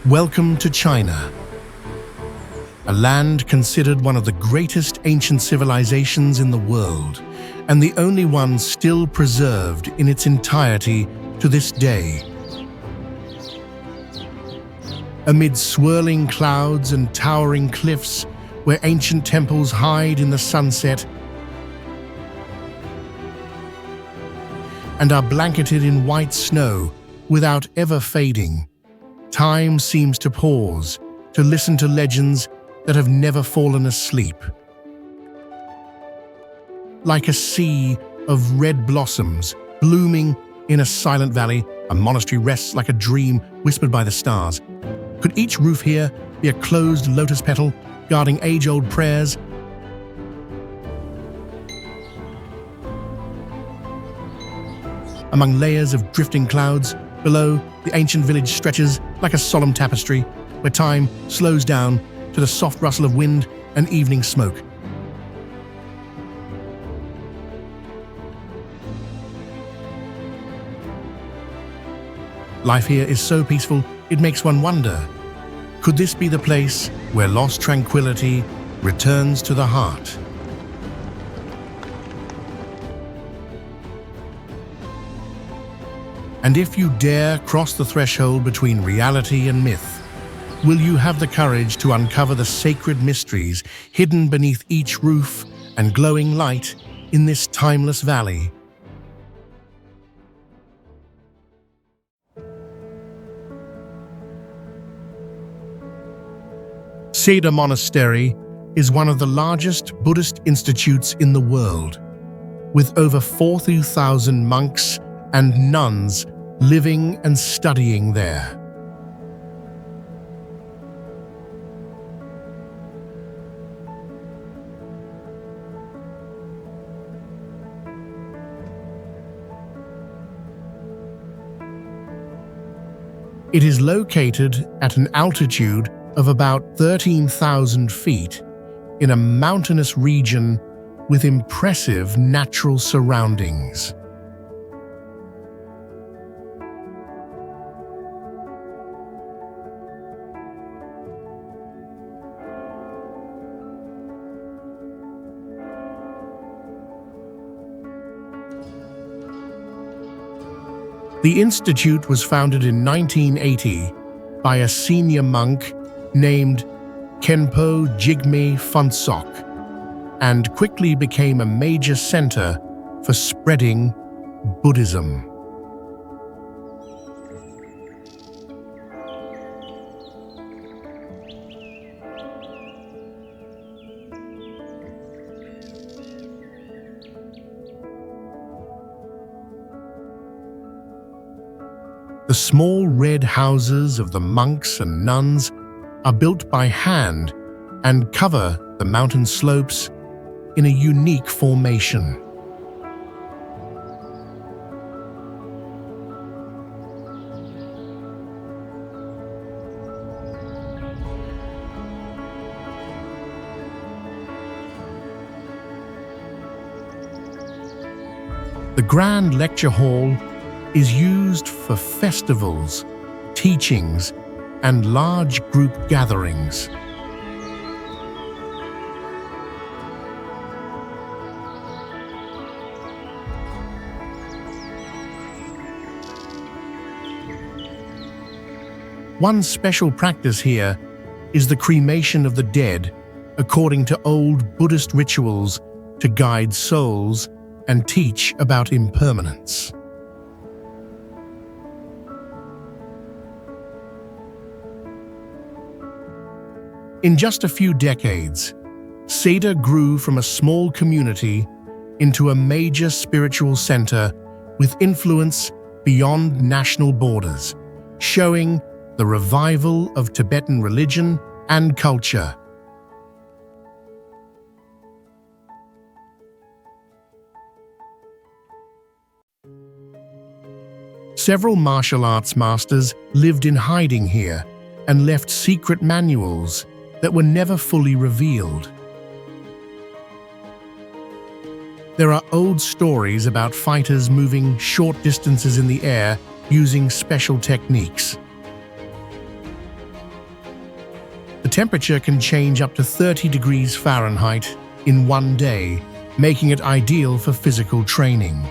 Welcome to China, a land considered one of the greatest ancient civilizations in the world, and the only one still preserved in its entirety to this day. Amid swirling clouds and towering cliffs where ancient temples hide in the sunset and are blanketed in white snow without ever fading, time seems to pause to listen to legends that have never fallen asleep. Like a sea of red blossoms blooming in a silent valley, a monastery rests like a dream whispered by the stars. Could each roof here be a closed lotus petal guarding age-old prayers? Among layers of drifting clouds, below, the ancient village stretches like a solemn tapestry, where time slows down to the soft rustle of wind and evening smoke. Life here is so peaceful, it makes one wonder, could this be the place where lost tranquility returns to the heart? And if you dare cross the threshold between reality and myth, will you have the courage to uncover the sacred mysteries hidden beneath each roof and glowing light in this timeless valley? Shrouded Monastery is one of the largest Buddhist institutes in the world, with over 40,000 monks and nuns living and studying there. It is located at an altitude of about 13,000 feet in a mountainous region with impressive natural surroundings. The institute was founded in 1980 by a senior monk named Khenpo Jigme Phuntsok, and quickly became a major center for spreading Buddhism. The small red houses of the monks and nuns are built by hand and cover the mountain slopes in a unique formation. The Grand Lecture Hall is used for festivals, teachings, and large group gatherings. One special practice here is the cremation of the dead according to old Buddhist rituals to guide souls and teach about impermanence. In just a few decades, Shrouded grew from a small community into a major spiritual center with influence beyond national borders, showing the revival of Tibetan religion and culture. Several martial arts masters lived in hiding here and left secret manuals that were never fully revealed. There are old stories about fighters moving short distances in the air using special techniques. temperature can change up to 30 degrees Fahrenheit in one day, making it ideal for physical training.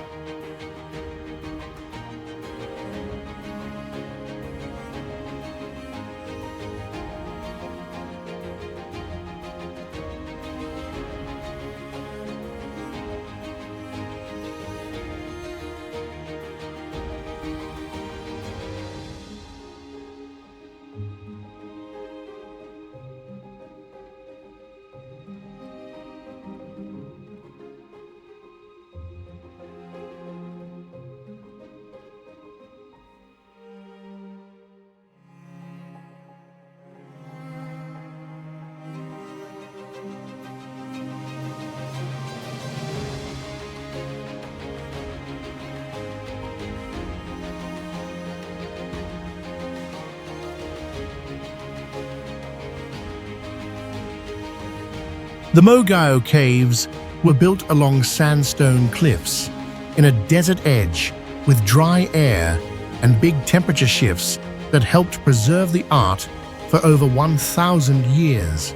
The Mogao caves were built along sandstone cliffs in a desert edge with dry air and big temperature shifts that helped preserve the art for over 1,000 years.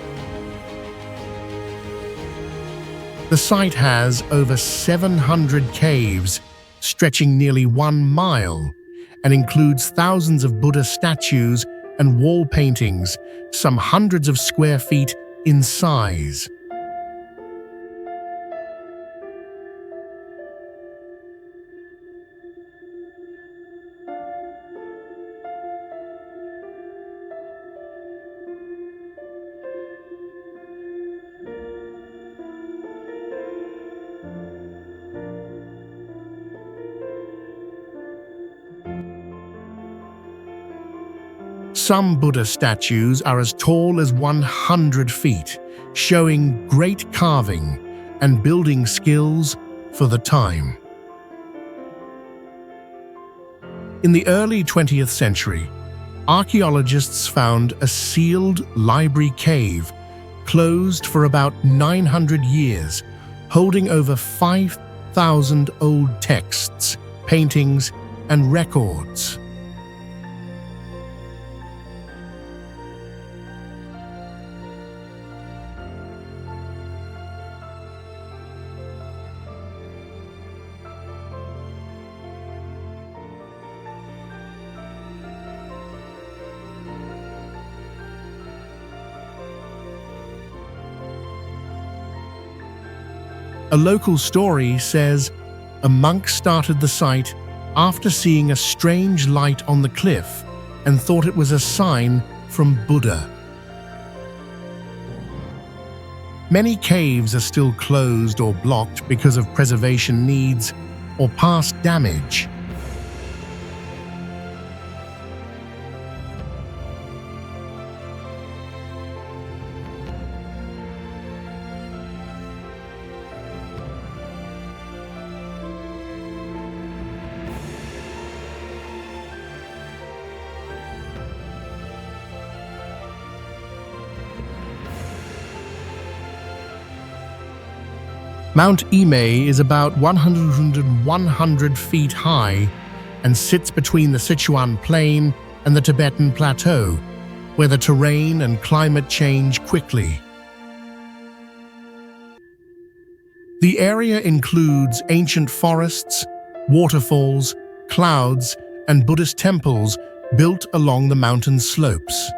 The site has over 700 caves stretching nearly 1 mile and includes thousands of Buddha statues and wall paintings, some hundreds of square feet in size. Some Buddha statues are as tall as 100 feet, showing great carving and building skills for the time. In the early 20th century, archaeologists found a sealed library cave closed for about 900 years, holding over 5,000 old texts, paintings, and records. A local story says a monk started the site after seeing a strange light on the cliff and thought it was a sign from Buddha. Many caves are still closed or blocked because of preservation needs or past damage. Mount Imei is about 100 feet high and sits between the Sichuan Plain and the Tibetan Plateau, where the terrain and climate change quickly. The area includes ancient forests, waterfalls, clouds, and Buddhist temples built along the mountain slopes.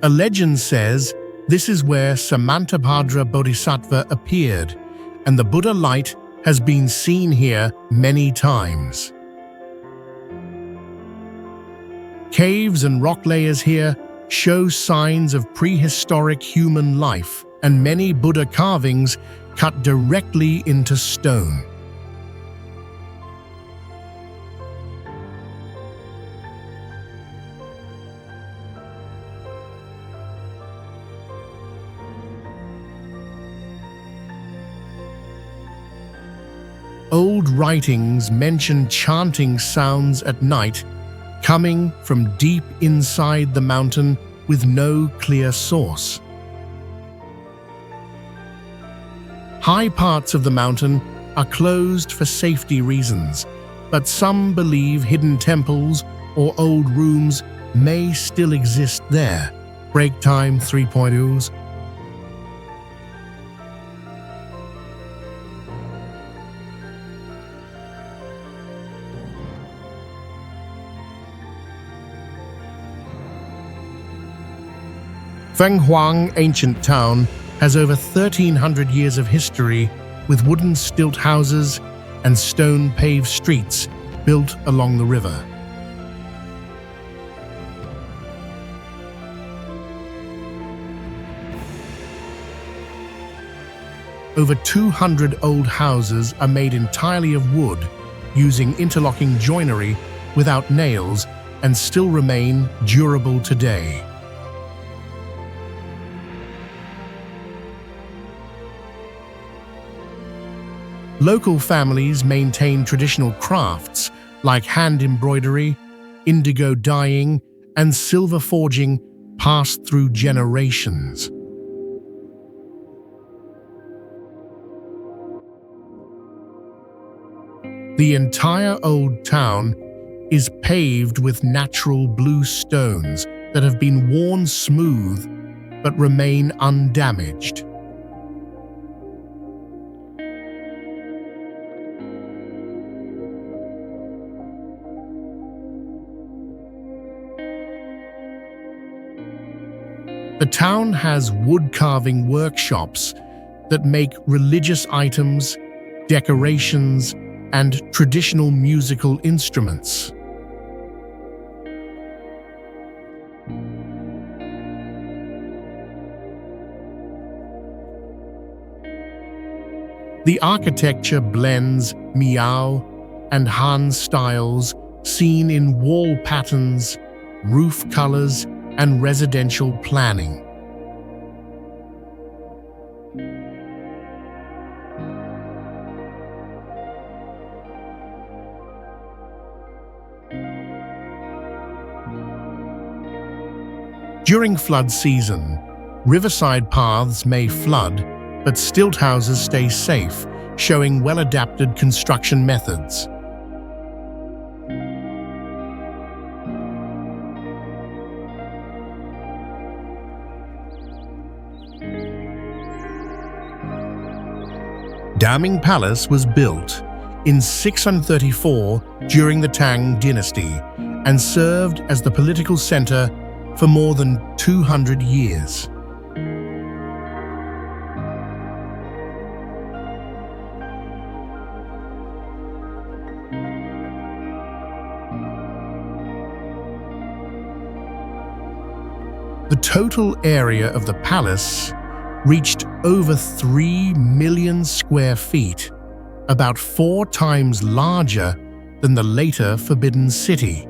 A legend says this is where Samantabhadra Bodhisattva appeared, and the Buddha light has been seen here many times. Caves and rock layers here show signs of prehistoric human life, and many Buddha carvings cut directly into stone. Old writings mention chanting sounds at night coming from deep inside the mountain with no clear source. High parts of the mountain are closed for safety reasons, but some believe hidden temples or old rooms may still exist there. Break time 3.0s. Fenghuang ancient town has over 1,300 years of history with wooden stilt houses and stone-paved streets built along the river. Over 200 old houses are made entirely of wood, using interlocking joinery without nails, and still remain durable today. Local families maintain traditional crafts like hand embroidery, indigo dyeing, and silver forging passed through generations. The entire old town is paved with natural blue stones that have been worn smooth but remain undamaged. The town has wood-carving workshops that make religious items, decorations, and traditional musical instruments. The architecture blends Miao and Han styles seen in wall patterns, roof colors, and residential planning. During flood season, riverside paths may flood, but stilt houses stay safe, showing well-adapted construction methods. Daming Palace was built in 634 during the Tang dynasty and served as the political center for more than 200 years. The total area of the palace reached over 3 million square feet, about 4 times larger than the later Forbidden City.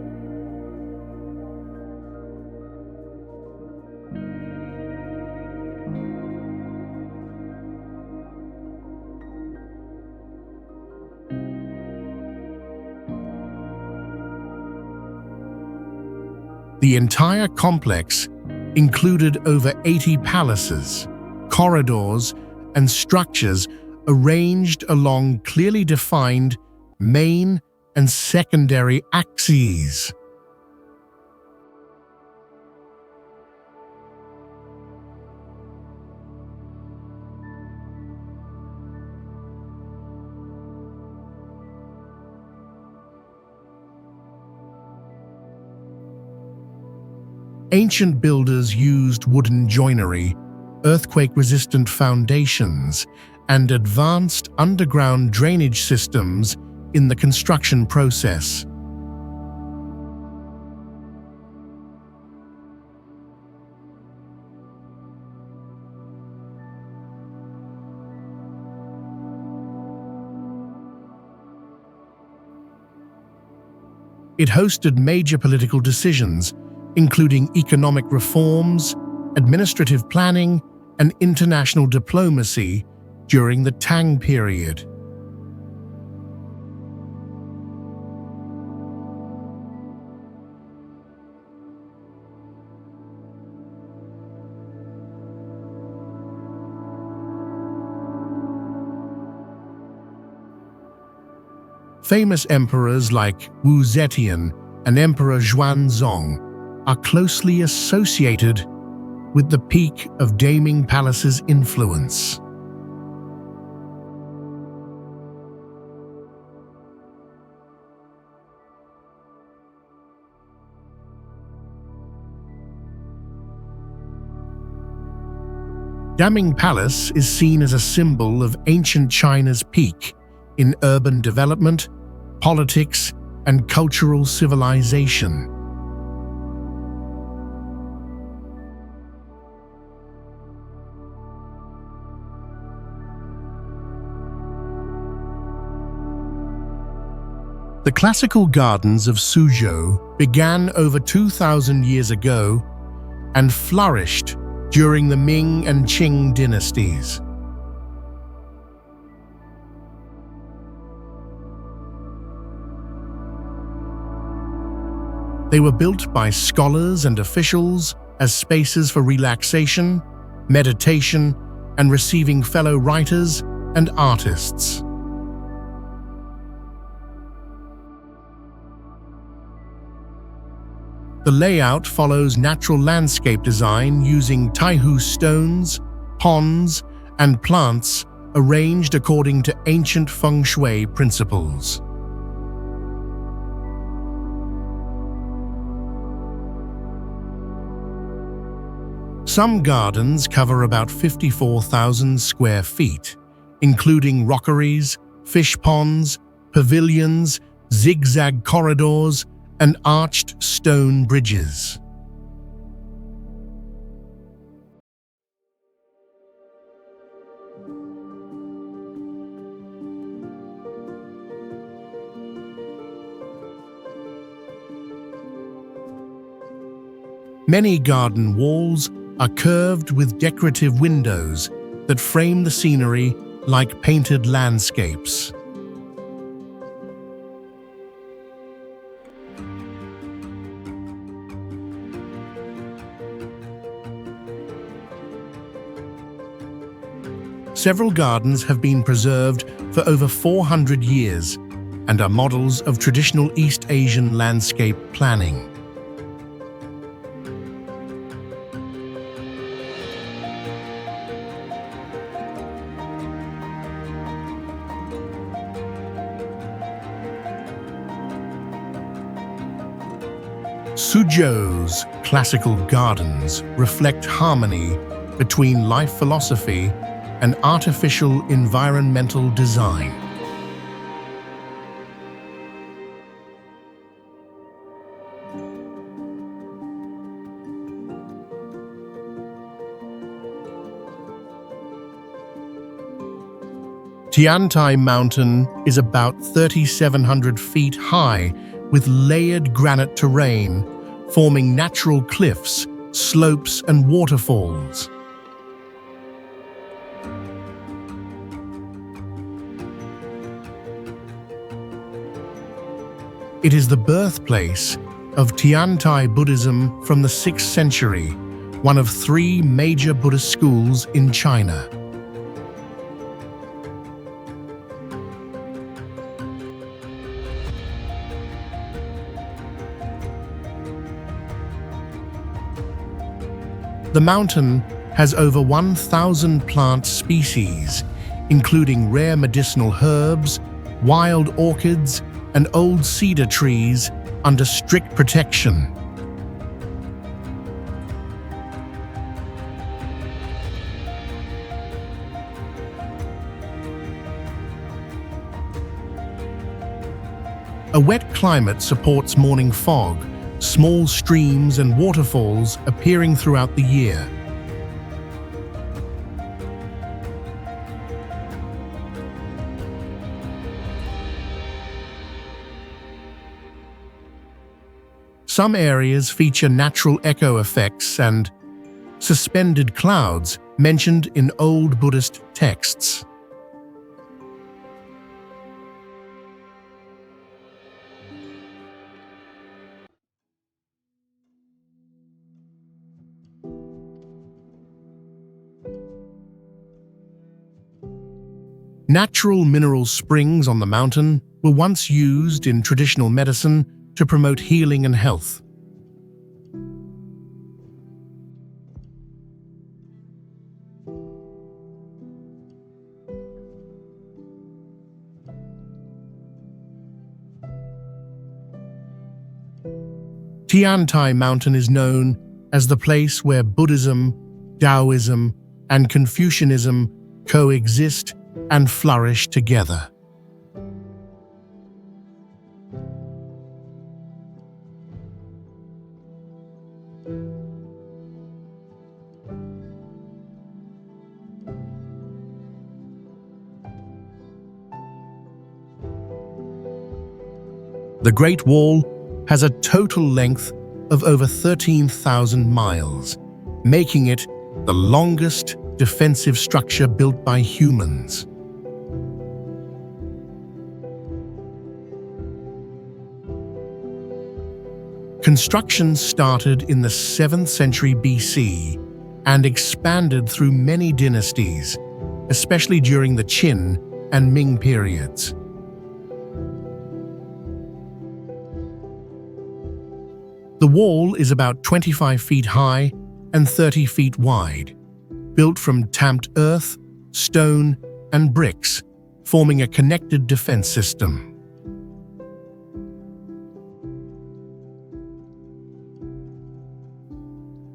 The entire complex included over 80 palaces, corridors, and structures arranged along clearly defined main and secondary axes. Ancient builders used wooden joinery, earthquake-resistant foundations, and advanced underground drainage systems in the construction process. It hosted major political decisions, including economic reforms, administrative planning, and international diplomacy during the Tang period. Famous emperors like Wu Zetian and Emperor Xuanzong are closely associated with the peak of Daming Palace's influence. Daming Palace is seen as a symbol of ancient China's peak in urban development, politics, and cultural civilization. The classical gardens of Suzhou began over 2,000 years ago and flourished during the Ming and Qing dynasties. They were built by scholars and officials as spaces for relaxation, meditation, and receiving fellow writers and artists. The layout follows natural landscape design using taihu stones, ponds, and plants arranged according to ancient feng shui principles. Some gardens cover about 54,000 square feet, including rockeries, fish ponds, pavilions, zigzag corridors, and arched stone bridges. Many garden walls are curved with decorative windows that frame the scenery like painted landscapes. Several gardens have been preserved for over 400 years and are models of traditional East Asian landscape planning. Suzhou's classical gardens reflect harmony between life philosophy and artificial environmental design. Tiantai Mountain is about 3,700 feet high with layered granite terrain, forming natural cliffs, slopes, and waterfalls. It is the birthplace of Tiantai Buddhism from the 6th century, one of 3 major Buddhist schools in China. The mountain has over 1,000 plant species, including rare medicinal herbs, wild orchids, and old cedar trees under strict protection. A wet climate supports morning fog, small streams and waterfalls appearing throughout the year. Some areas feature natural echo effects and suspended clouds mentioned in old Buddhist texts. Natural mineral springs on the mountain were once used in traditional medicine to promote healing and health. Tiantai Mountain is known as the place where Buddhism, Taoism, and Confucianism coexist and flourish together. The Great Wall has a total length of over 13,000 miles, making it the longest defensive structure built by humans. Construction started in the 7th century BC and expanded through many dynasties, especially during the Qin and Ming periods. The wall is about 25 feet high and 30 feet wide, built from tamped earth, stone, and bricks, forming a connected defense system.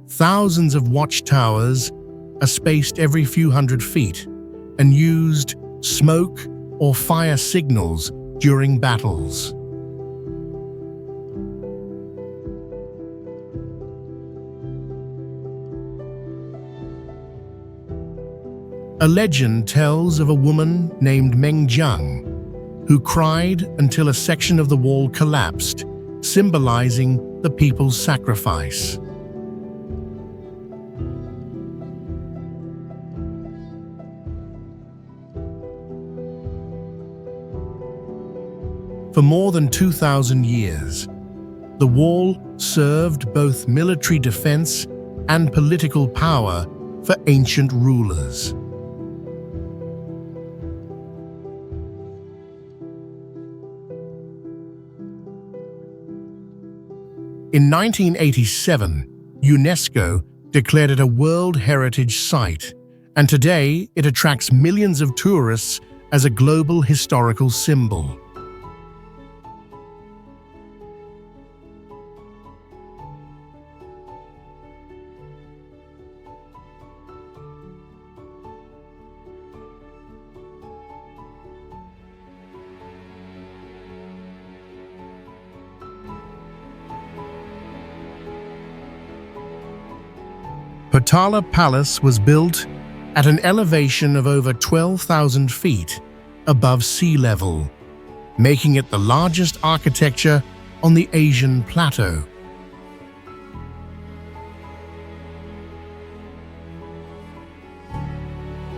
Thousands of watchtowers are spaced every few hundred feet and used smoke or fire signals during battles. A legend tells of a woman named Meng Jiang who cried until a section of the wall collapsed, symbolizing the people's sacrifice. For more than 2,000 years, the wall served both military defense and political power for ancient rulers. In 1987, UNESCO declared it a World Heritage Site, and today it attracts millions of tourists as a global historical symbol. Potala Palace was built at an elevation of over 12,000 feet above sea level, making it the largest architecture on the Asian plateau.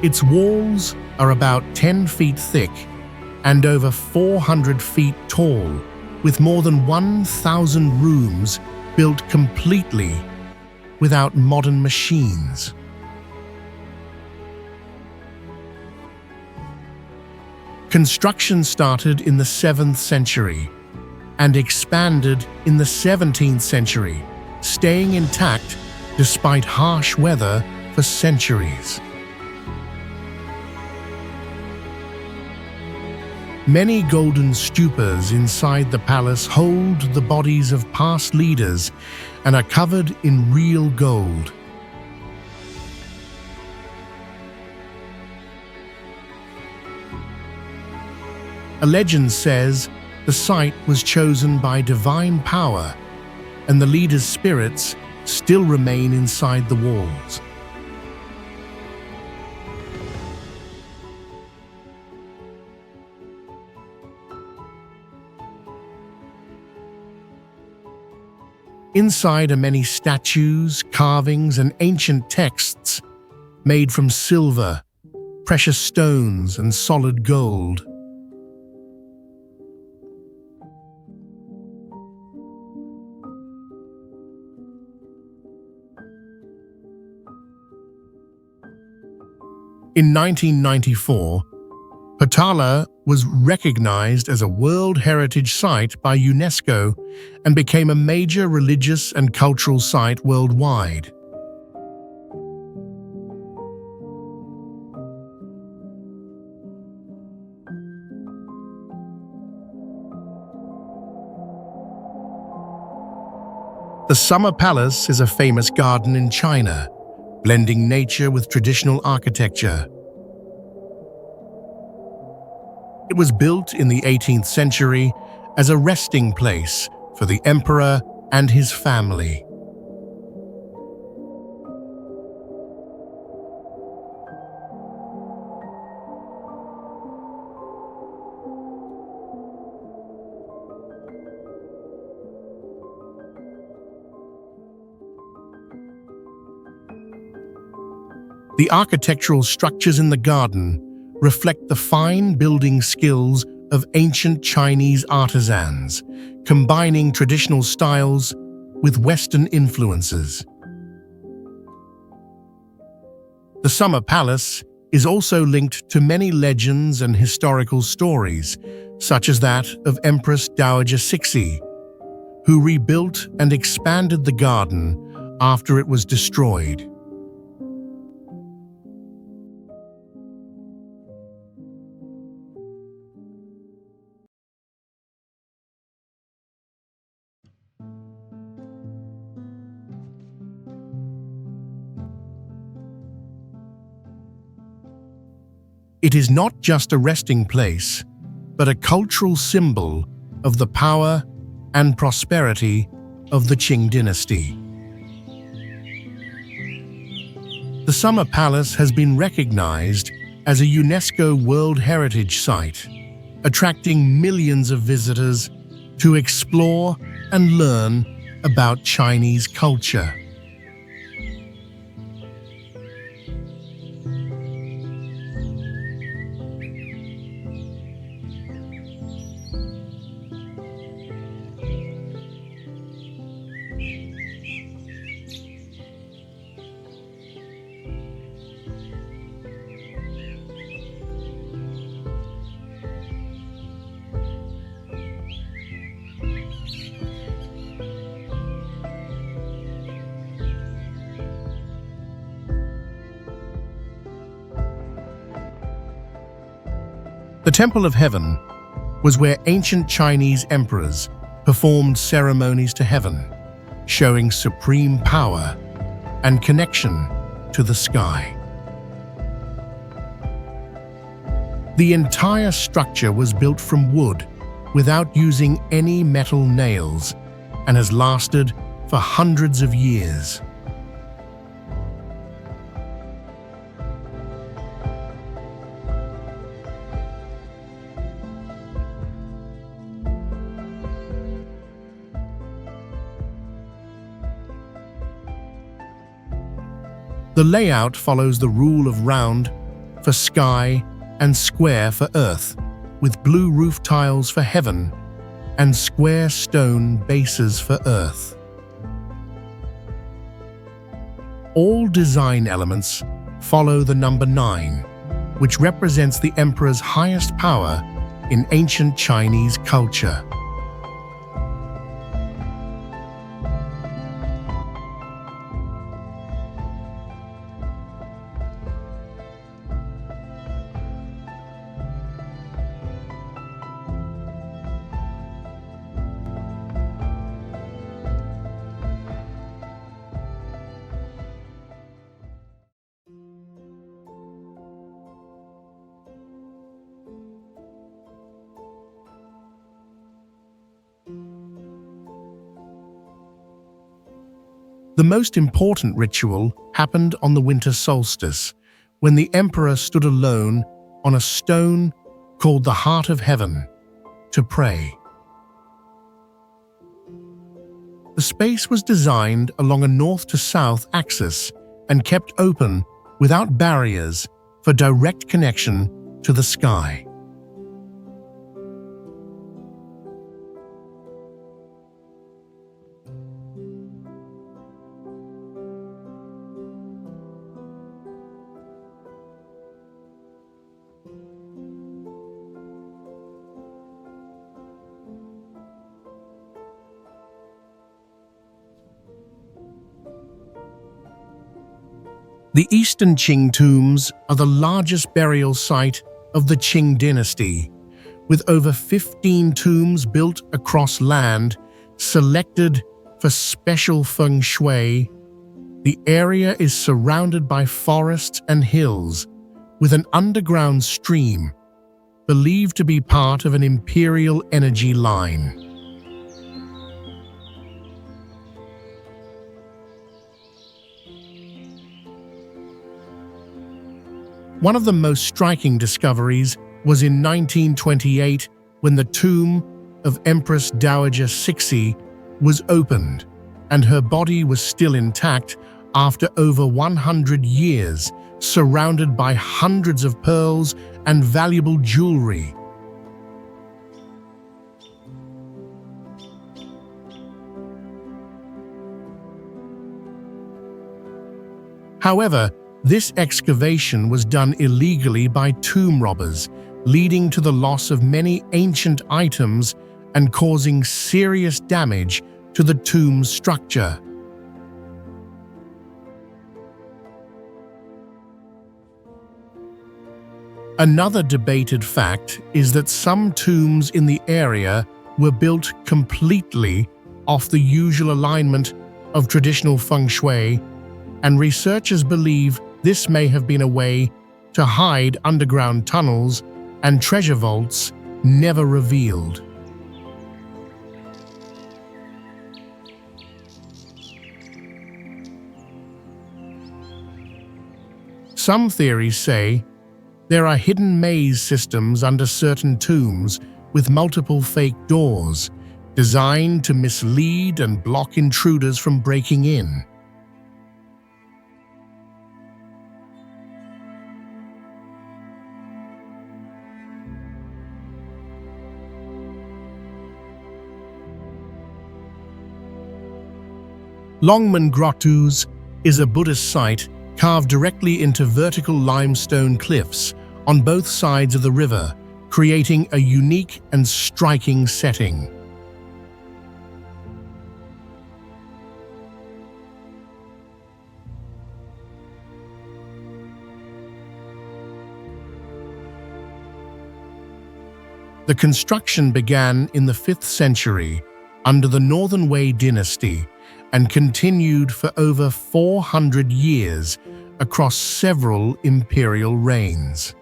Its walls are about 10 feet thick and over 400 feet tall, with more than 1,000 rooms built completely without modern machines. Construction started in the 7th century and expanded in the 17th century, staying intact despite harsh weather for centuries. Many golden stupas inside the palace hold the bodies of past leaders and are covered in real gold. A legend says the site was chosen by divine power, and the leaders' spirits still remain inside the walls. Inside are many statues, carvings, and ancient texts made from silver, precious stones, and solid gold. In 1994, Potala was recognized as a World Heritage Site by UNESCO and became a major religious and cultural site worldwide. The Summer Palace is a famous garden in China, blending nature with traditional architecture. It was built in the 18th century as a resting place for the emperor and his family. The architectural structures in the garden reflect the fine building skills of ancient Chinese artisans, combining traditional styles with Western influences. The Summer Palace is also linked to many legends and historical stories, such as that of Empress Dowager Cixi, who rebuilt and expanded the garden after it was destroyed. It is not just a resting place, but a cultural symbol of the power and prosperity of the Qing dynasty. The Summer Palace has been recognized as a UNESCO World Heritage Site, attracting millions of visitors to explore and learn about Chinese culture. The Temple of Heaven was where ancient Chinese emperors performed ceremonies to heaven, showing supreme power and connection to the sky. The entire structure was built from wood without using any metal nails and has lasted for hundreds of years. The layout follows the rule of round for sky and square for earth, with blue roof tiles for heaven and square stone bases for earth. All design elements follow the number 9, which represents the emperor's highest power in ancient Chinese culture. The most important ritual happened on the winter solstice, when the emperor stood alone on a stone called the Heart of Heaven to pray. The space was designed along a north to south axis and kept open without barriers for direct connection to the sky. The Eastern Qing tombs are the largest burial site of the Qing dynasty, with over 15 tombs built across land selected for special feng shui. The area is surrounded by forests and hills, with an underground stream believed to be part of an imperial energy line. One of the most striking discoveries was in 1928 when the tomb of Empress Dowager Cixi was opened, and her body was still intact after over 100 years, surrounded by hundreds of pearls and valuable jewelry. However, this excavation was done illegally by tomb robbers, leading to the loss of many ancient items and causing serious damage to the tomb's structure. Another debated fact is that some tombs in the area were built completely off the usual alignment of traditional feng shui, and researchers believe this may have been a way to hide underground tunnels and treasure vaults never revealed. Some theories say there are hidden maze systems under certain tombs with multiple fake doors, designed to mislead and block intruders from breaking in. Longmen Grottoes is a Buddhist site carved directly into vertical limestone cliffs on both sides of the river, creating a unique and striking setting. The construction began in the 5th century under the Northern Wei dynasty and continued for over 400 years across several imperial reigns.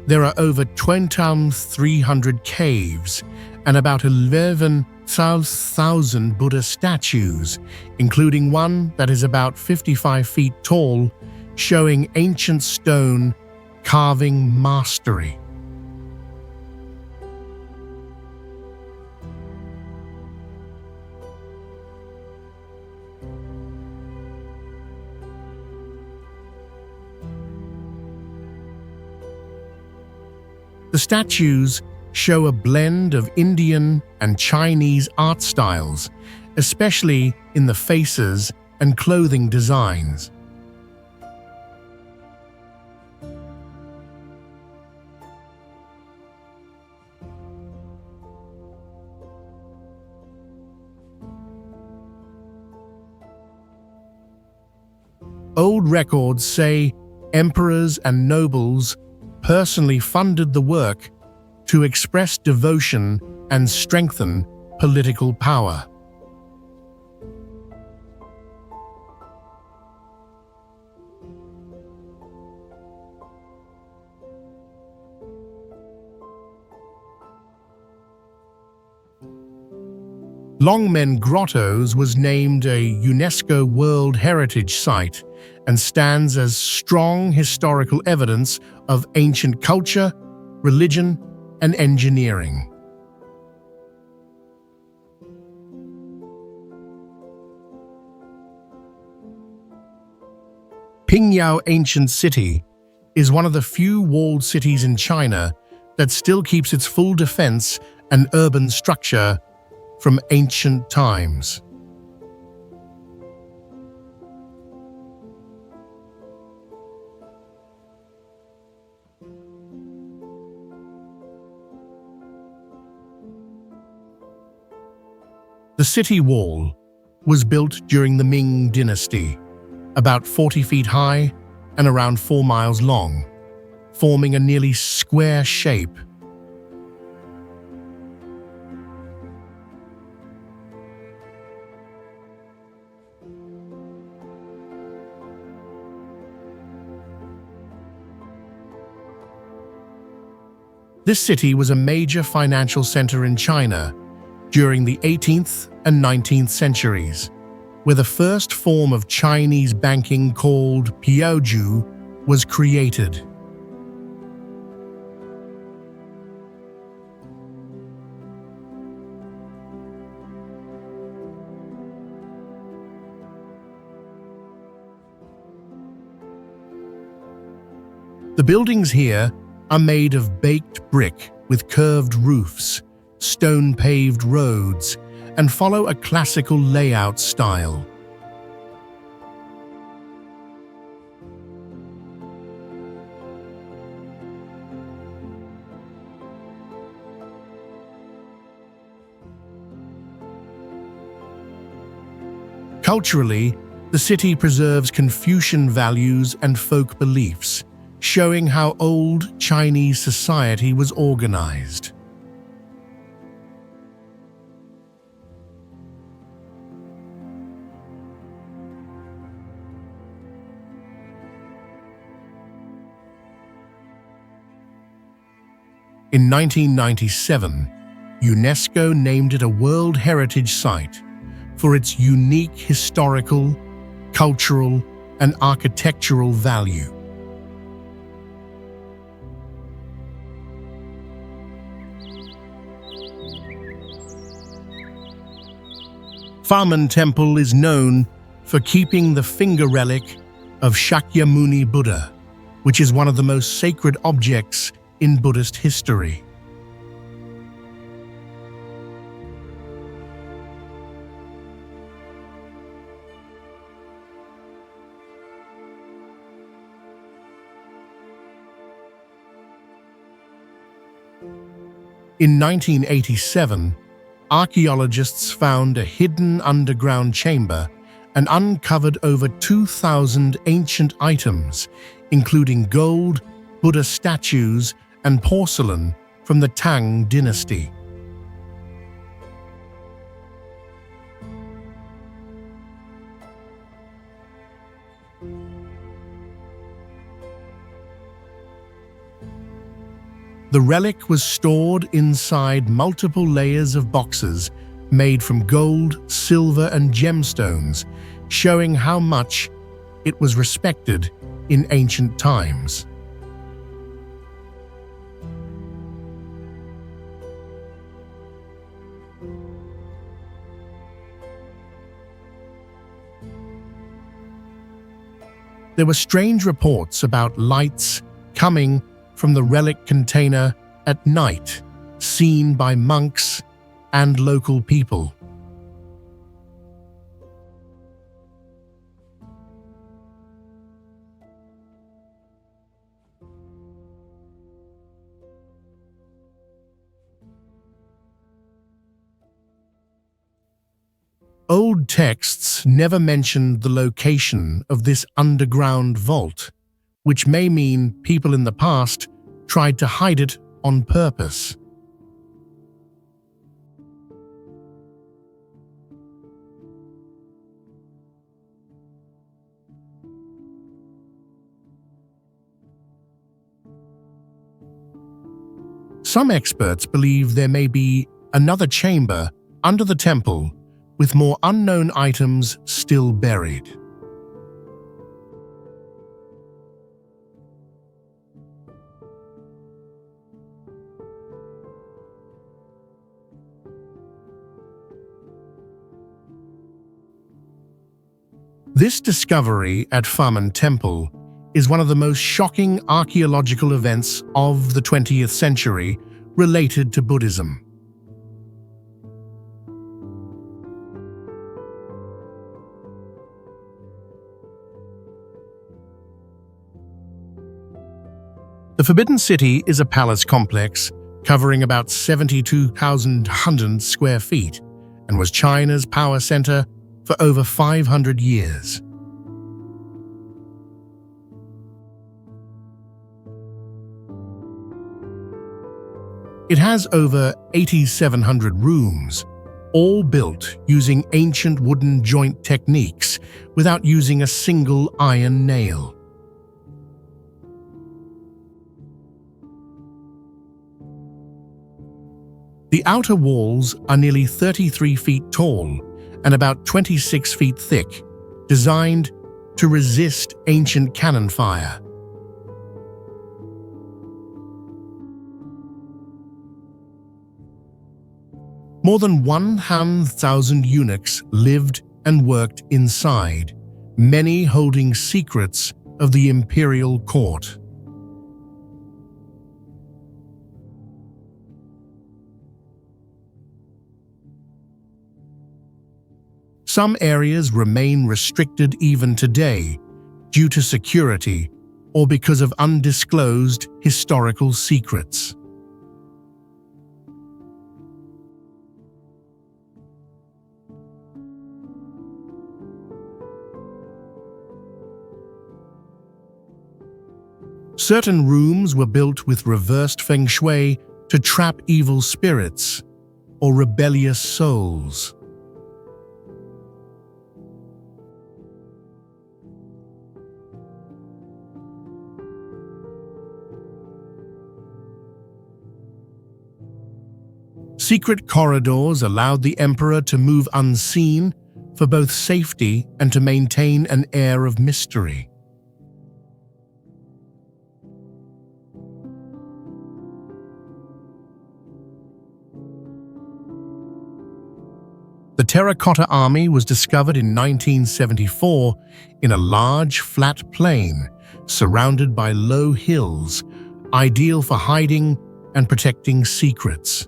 There are over 2,300 caves and about 11,000 Buddha statues, including one that is about 55 feet tall, showing ancient stone carving mastery. The statues show a blend of Indian and Chinese art styles, especially in the faces and clothing designs. Old records say emperors and nobles personally funded the work to express devotion and strengthen political power. Longmen Grottoes was named a UNESCO World Heritage Site and stands as strong historical evidence of ancient culture, religion, and engineering. Pingyao Ancient City is one of the few walled cities in China that still keeps its full defense and urban structure from ancient times. The city wall was built during the Ming dynasty, about 40 feet high and around 4 miles long, forming a nearly square shape. This city was a major financial center in China during the 18th and 19th centuries, where the first form of Chinese banking called piaoju was created. The buildings here are made of baked brick with curved roofs, stone-paved roads, and follow a classical layout style. Culturally, the city preserves Confucian values and folk beliefs, showing how old Chinese society was organized. In 1997, UNESCO named it a World Heritage Site for its unique historical, cultural, and architectural value. Famen Temple is known for keeping the finger relic of Shakyamuni Buddha, which is one of the most sacred objects in Buddhist history. In 1987, archaeologists found a hidden underground chamber and uncovered over 2,000 ancient items, including gold, Buddha statues, and porcelain from the Tang dynasty. The relic was stored inside multiple layers of boxes made from gold, silver, and gemstones, showing how much it was respected in ancient times. There were strange reports about lights coming from the relic container at night, seen by monks and local people. Old texts never mentioned the location of this underground vault, which may mean people in the past tried to hide it on purpose. Some experts believe there may be another chamber under the temple with more unknown items still buried. This discovery at Famen Temple is one of the most shocking archaeological events of the 20th century related to Buddhism. The Forbidden City is a palace complex covering about 72,100 square feet and was China's power center for over 500 years. It has over 8,700 rooms, all built using ancient wooden joint techniques without using a single iron nail. The outer walls are nearly 33 feet tall and about 26 feet thick, designed to resist ancient cannon fire. More than 100,000 eunuchs lived and worked inside, many holding secrets of the imperial court. Some areas remain restricted even today due to security or because of undisclosed historical secrets. Certain rooms were built with reversed feng shui to trap evil spirits or rebellious souls. Secret corridors allowed the emperor to move unseen for both safety and to maintain an air of mystery. The Terracotta Army was discovered in 1974 in a large, flat plain surrounded by low hills, ideal for hiding and protecting secrets.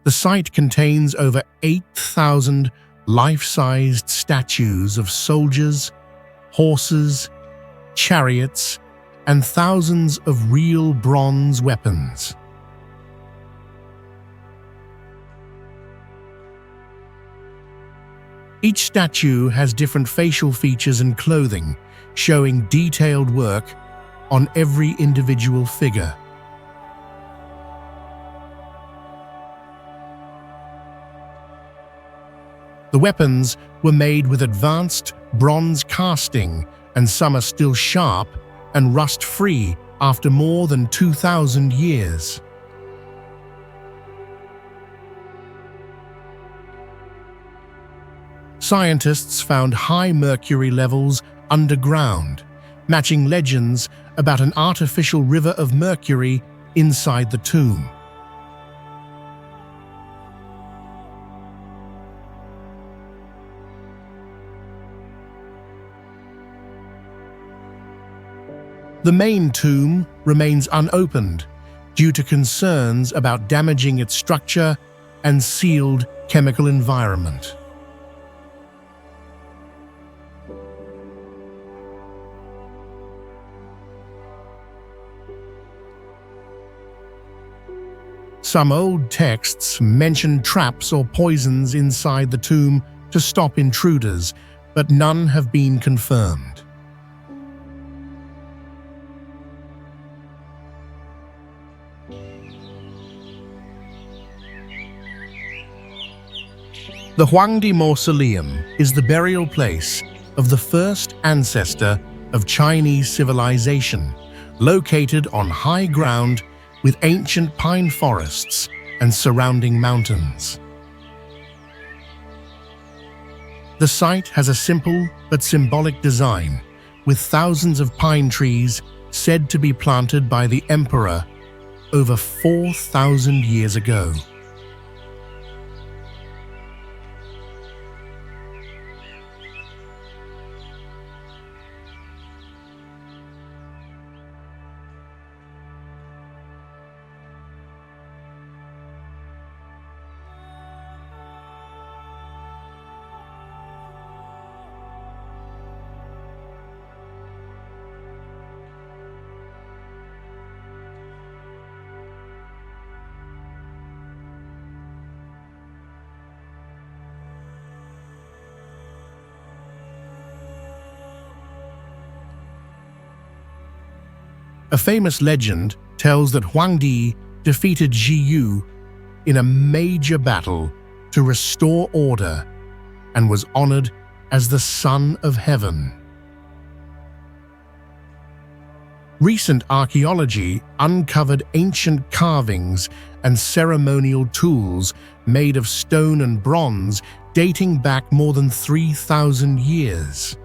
The site contains over 8,000 life-sized statues of soldiers, horses, chariots, and thousands of real bronze weapons. Each statue has different facial features and clothing, showing detailed work on every individual figure. The weapons were made with advanced bronze casting, and some are still sharp and rust-free after more than 2,000 years. Scientists found high mercury levels underground, matching legends about an artificial river of mercury inside the tomb. The main tomb remains unopened due to concerns about damaging its structure and sealed chemical environment. Some old texts mention traps or poisons inside the tomb to stop intruders, but none have been confirmed. The Huangdi Mausoleum is the burial place of the first ancestor of Chinese civilization, located on high ground with ancient pine forests and surrounding mountains. The site has a simple but symbolic design, with thousands of pine trees said to be planted by the emperor over 4,000 years ago. A famous legend tells that Huangdi defeated Zhiyu in a major battle to restore order and was honored as the Son of Heaven. Recent archaeology uncovered ancient carvings and ceremonial tools made of stone and bronze dating back more than 3,000 years.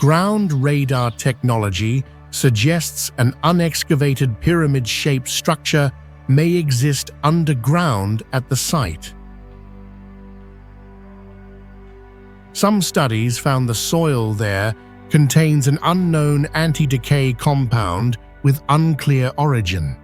Ground radar technology suggests an unexcavated pyramid-shaped structure may exist underground at the site. Some studies found the soil there contains an unknown anti-decay compound with unclear origin.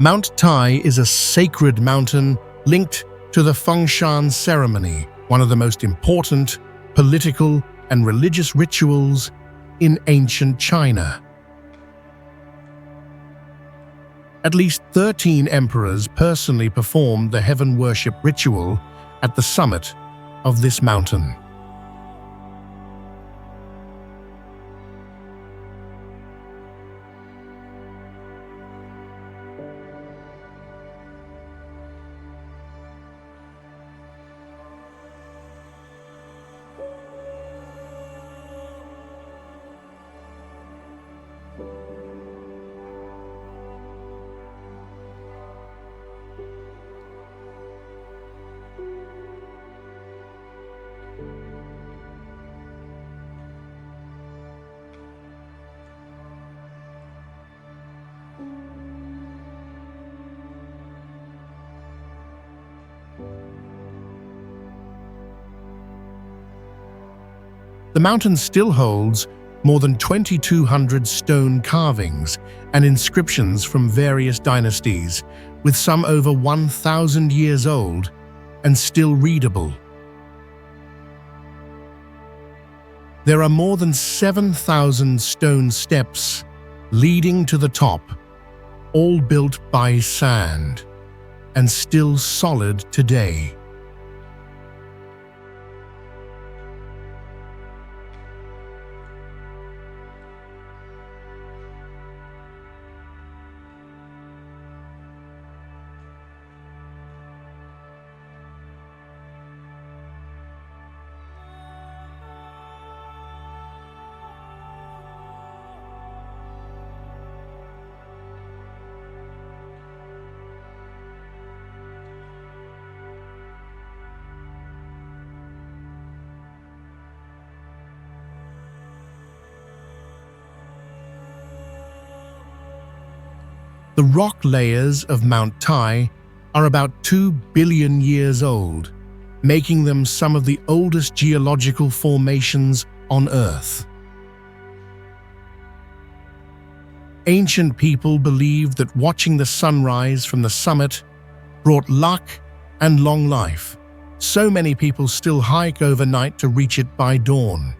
Mount Tai is a sacred mountain linked to the Fengshan ceremony, one of the most important political and religious rituals in ancient China. At least 13 emperors personally performed the heaven worship ritual at the summit of this mountain. The mountain still holds more than 2,200 stone carvings and inscriptions from various dynasties, with some over 1,000 years old and still readable. There are more than 7,000 stone steps leading to the top, all built by sand and still solid today. The rock layers of Mount Tai are about 2 billion years old, making them some of the oldest geological formations on Earth. Ancient people believed that watching the sunrise from the summit brought luck and long life. So many people still hike overnight to reach it by dawn.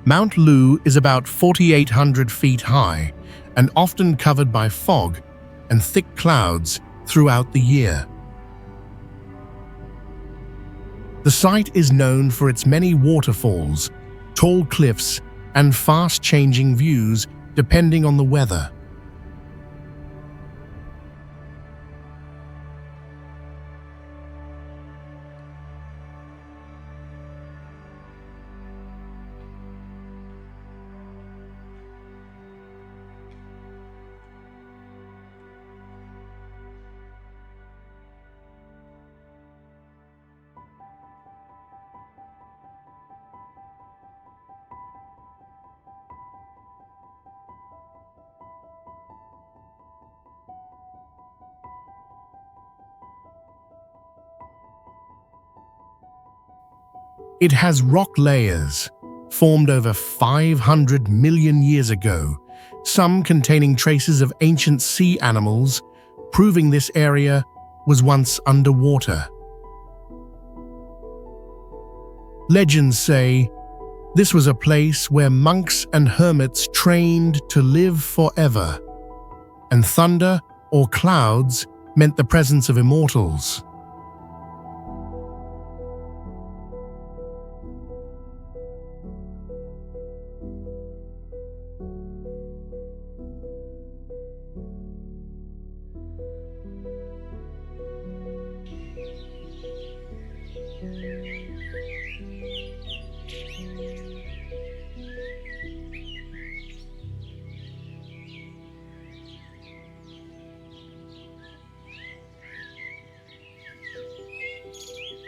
Mount Lu is about 4,800 feet high and often covered by fog and thick clouds throughout the year. The site is known for its many waterfalls, tall cliffs, and fast-changing views depending on the weather. It has rock layers formed over 500 million years ago, some containing traces of ancient sea animals, proving this area was once underwater. Legends say this was a place where monks and hermits trained to live forever, and thunder or clouds meant the presence of immortals.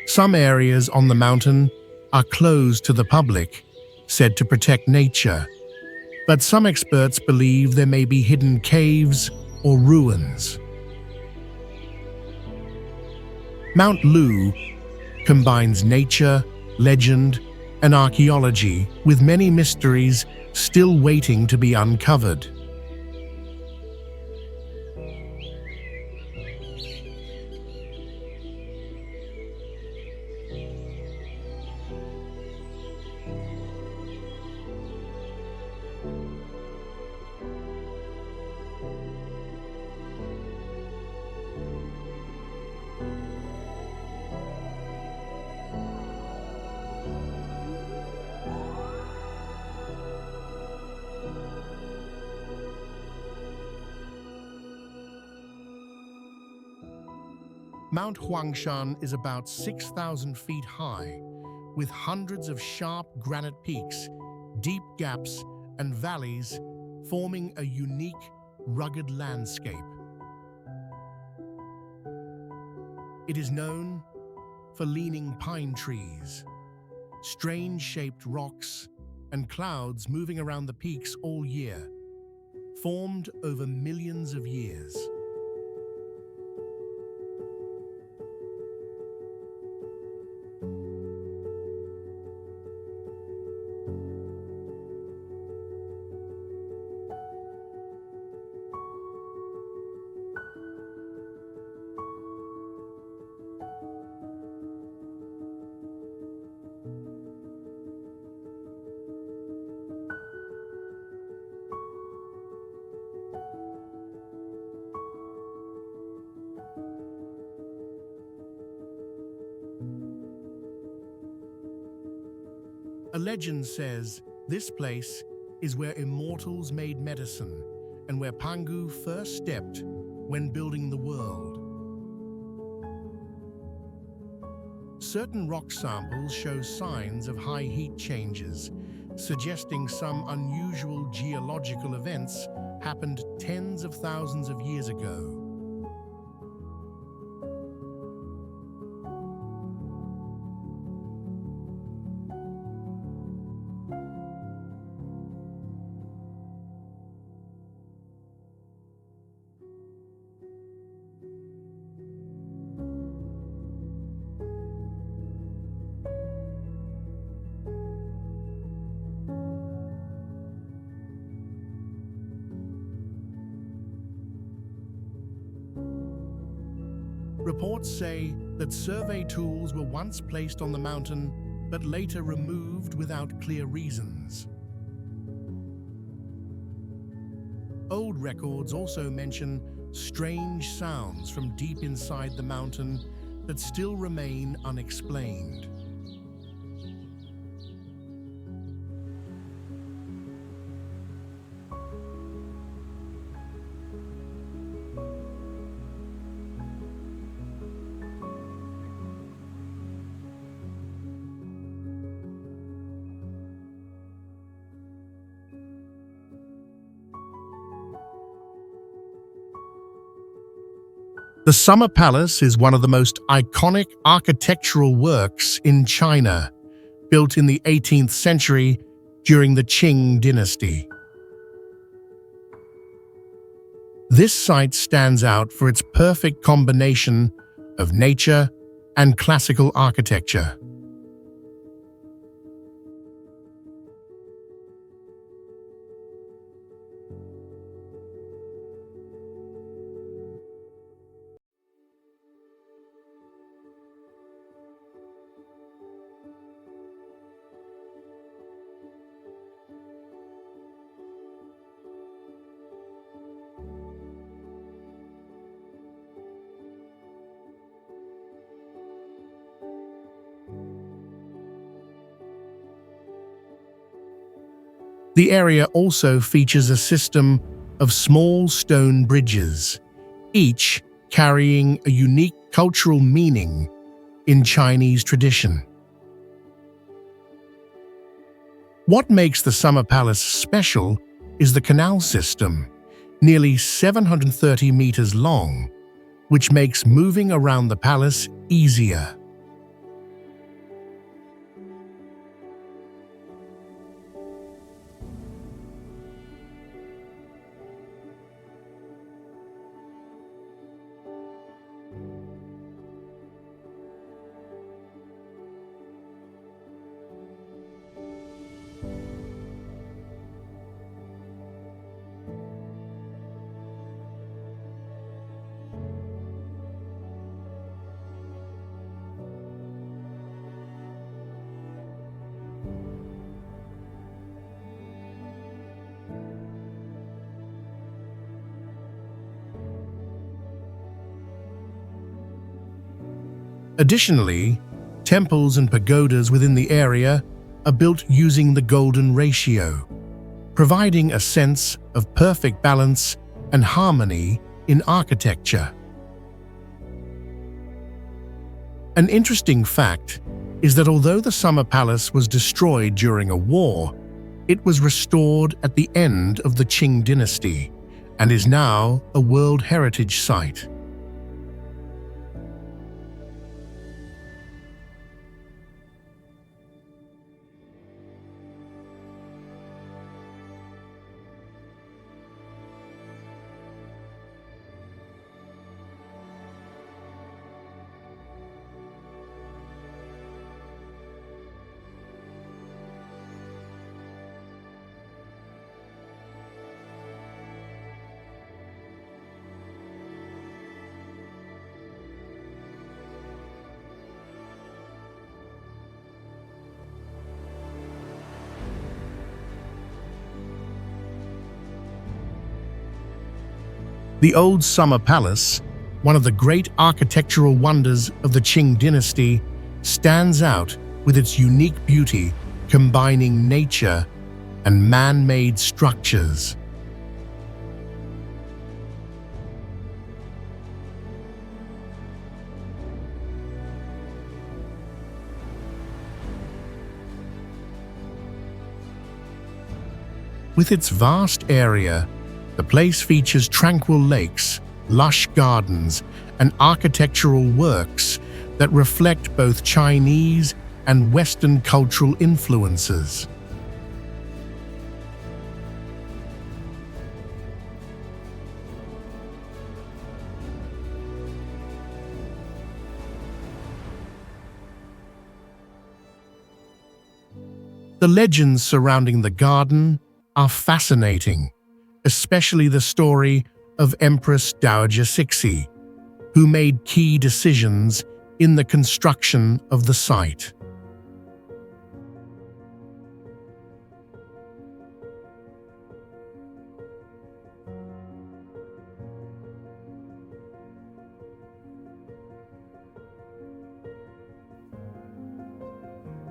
Some areas on the mountain are closed to the public, said to protect nature, but some experts believe there may be hidden caves or ruins. Mount Lu combines nature, legend, and archaeology with many mysteries still waiting to be uncovered. Mount Huangshan is about 6,000 feet high, with hundreds of sharp granite peaks, deep gaps, and valleys forming a unique, rugged landscape. It is known for leaning pine trees, strange-shaped rocks, and clouds moving around the peaks all year, formed over millions of years. A legend says this place is where immortals made medicine and where Pangu first stepped when building the world. Certain rock samples show signs of high heat changes, suggesting some unusual geological events happened tens of thousands of years ago. Reports say that survey tools were once placed on the mountain, but later removed without clear reasons. Old records also mention strange sounds from deep inside the mountain that still remain unexplained. The Summer Palace is one of the most iconic architectural works in China, built in the 18th century during the Qing dynasty. This site stands out for its perfect combination of nature and classical architecture. The area also features a system of small stone bridges, each carrying a unique cultural meaning in Chinese tradition. What makes the Summer Palace special is the canal system, nearly 730 meters long, which makes moving around the palace easier. Additionally, temples and pagodas within the area are built using the golden ratio, providing a sense of perfect balance and harmony in architecture. An interesting fact is that although the Summer Palace was destroyed during a war, it was restored at the end of the Qing dynasty and is now a World Heritage Site. The old Summer Palace, one of the great architectural wonders of the Qing dynasty, stands out with its unique beauty, combining nature and man-made structures. With its vast area, the place features tranquil lakes, lush gardens, and architectural works that reflect both Chinese and Western cultural influences. The legends surrounding the garden are fascinating, especially the story of Empress Dowager Cixi, who made key decisions in the construction of the site.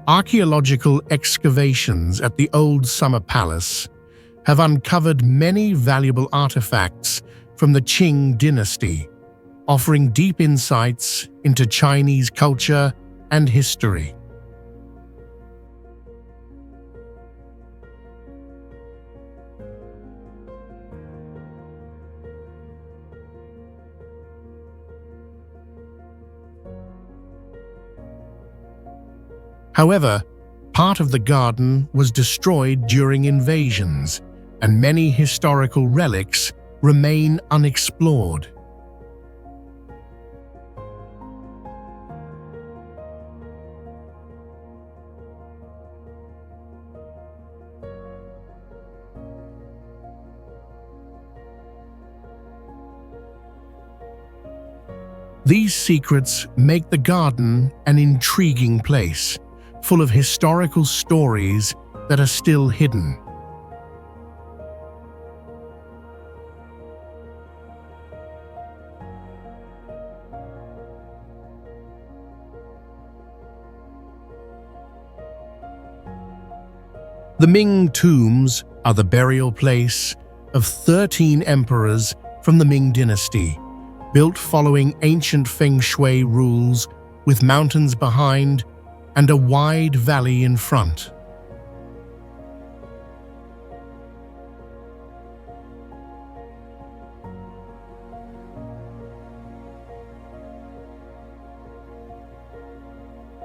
Archaeological excavations at the old Summer Palace have uncovered many valuable artifacts from the Qing dynasty, offering deep insights into Chinese culture and history. However, part of the garden was destroyed during invasions, and many historical relics remain unexplored. These secrets make the garden an intriguing place, full of historical stories that are still hidden. The Ming tombs are the burial place of 13 emperors from the Ming dynasty, built following ancient feng shui rules with mountains behind and a wide valley in front.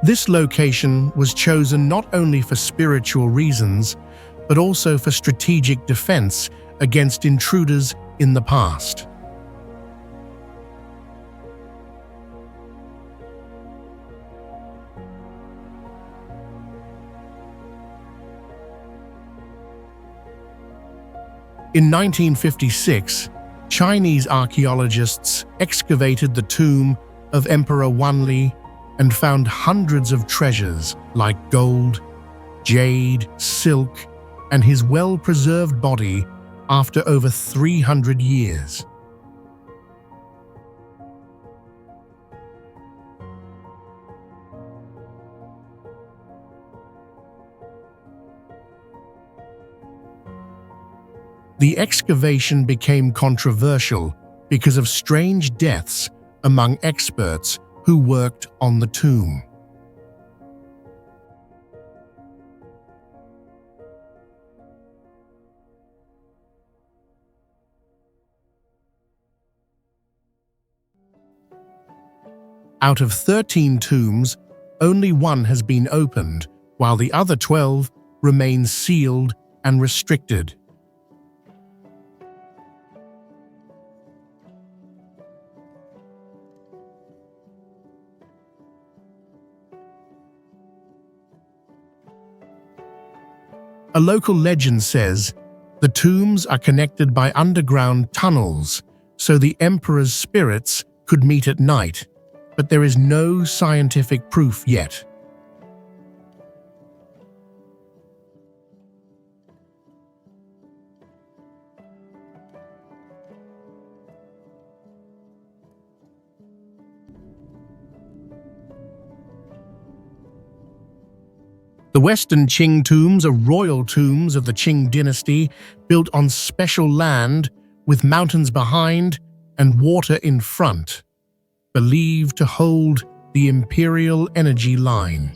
This location was chosen not only for spiritual reasons, but also for strategic defense against intruders in the past. In 1956, Chinese archaeologists excavated the tomb of Emperor Wanli and found hundreds of treasures like gold, jade, silk, and his well-preserved body after over 300 years. The excavation became controversial because of strange deaths among experts who worked on the tomb. Out of 13 tombs, only one has been opened, while the other 12 remain sealed and restricted. A local legend says the tombs are connected by underground tunnels so the emperor's spirits could meet at night, but there is no scientific proof yet. The Western Qing tombs are royal tombs of the Qing dynasty built on special land with mountains behind and water in front, believed to hold the imperial energy line.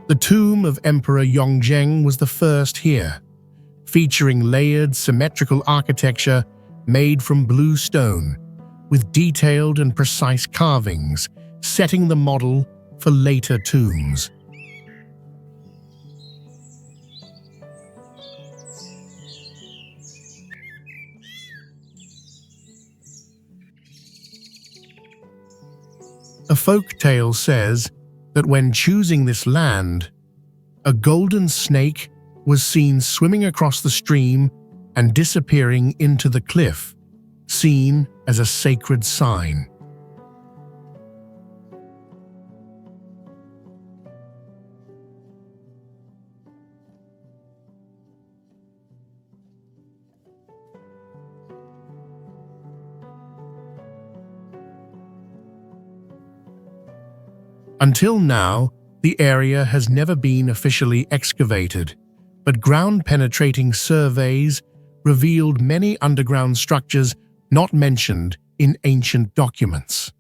The tomb of Emperor Yongzheng was the first here, featuring layered symmetrical architecture made from blue stone, with detailed and precise carvings, setting the model for later tombs. A folk tale says that when choosing this land, a golden snake was seen swimming across the stream and disappearing into the cliff, seen as a sacred sign. Until now, the area has never been officially excavated, but ground-penetrating surveys revealed many underground structures not mentioned in ancient documents.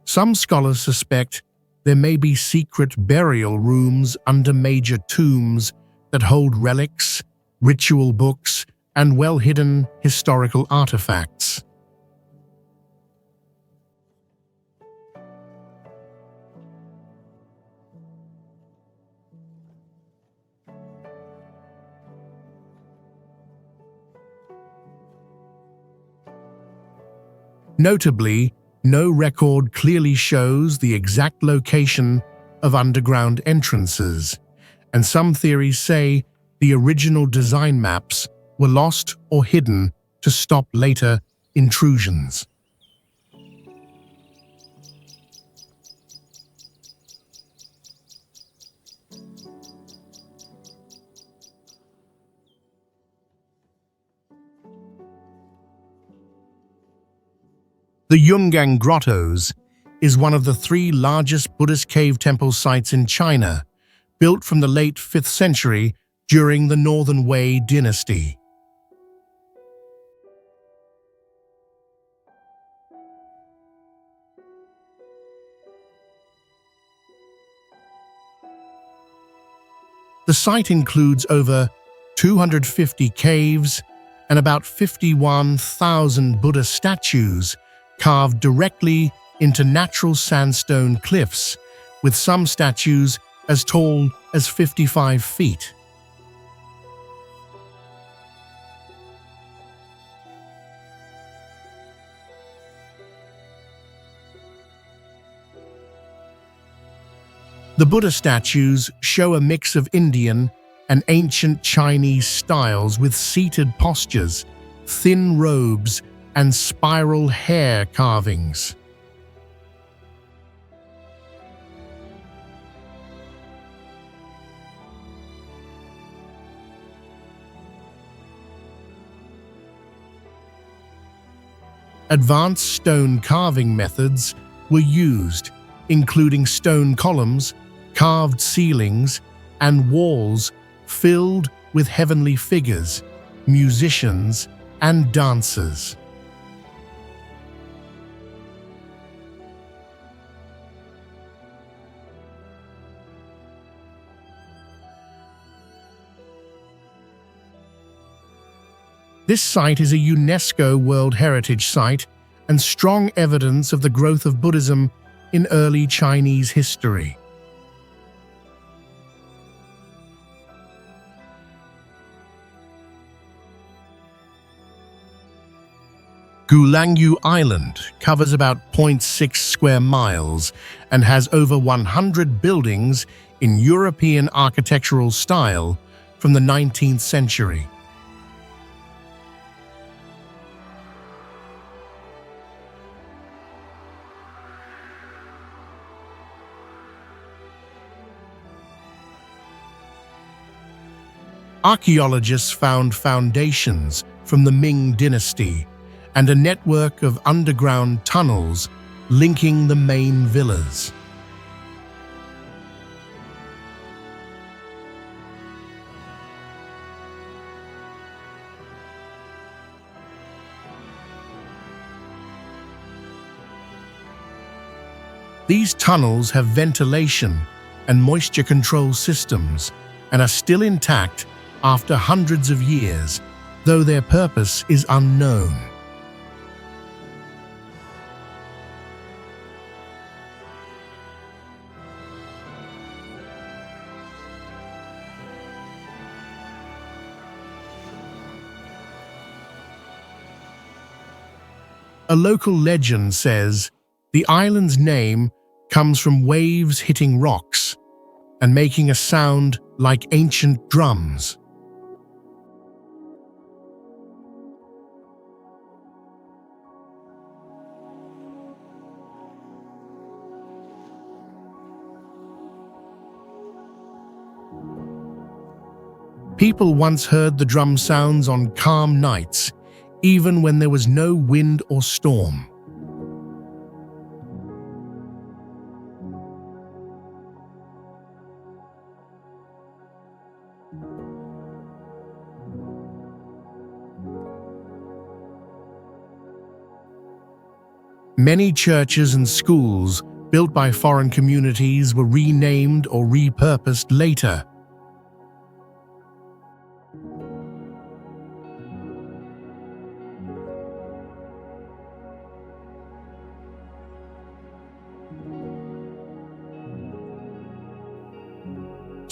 Some scholars suspect there may be secret burial rooms under major tombs that hold relics, ritual books, and well-hidden historical artifacts. Notably, no record clearly shows the exact location of underground entrances, and some theories say the original design maps were lost or hidden to stop later intrusions. The Yungang Grottos is one of the three largest Buddhist cave temple sites in China, built from the late 5th century during the Northern Wei dynasty. The site includes over 250 caves and about 51,000 Buddha statues carved directly into natural sandstone cliffs, with some statues as tall as 55 feet. The Buddha statues show a mix of Indian and ancient Chinese styles with seated postures, thin robes, and spiral hair carvings. Advanced stone carving methods were used, including stone columns, carved ceilings, and walls filled with heavenly figures, musicians, and dancers. This site is a UNESCO World Heritage Site and strong evidence of the growth of Buddhism in early Chinese history. Gulangyu Island covers about 0.6 square miles and has over 100 buildings in European architectural style from the 19th century. Archaeologists found foundations from the Ming dynasty and a network of underground tunnels linking the main villas. These tunnels have ventilation and moisture control systems and are still intact after hundreds of years, though their purpose is unknown. A local legend says the island's name comes from waves hitting rocks and making a sound like ancient drums. People once heard the drum sounds on calm nights, even when there was no wind or storm. Many churches and schools built by foreign communities were renamed or repurposed later.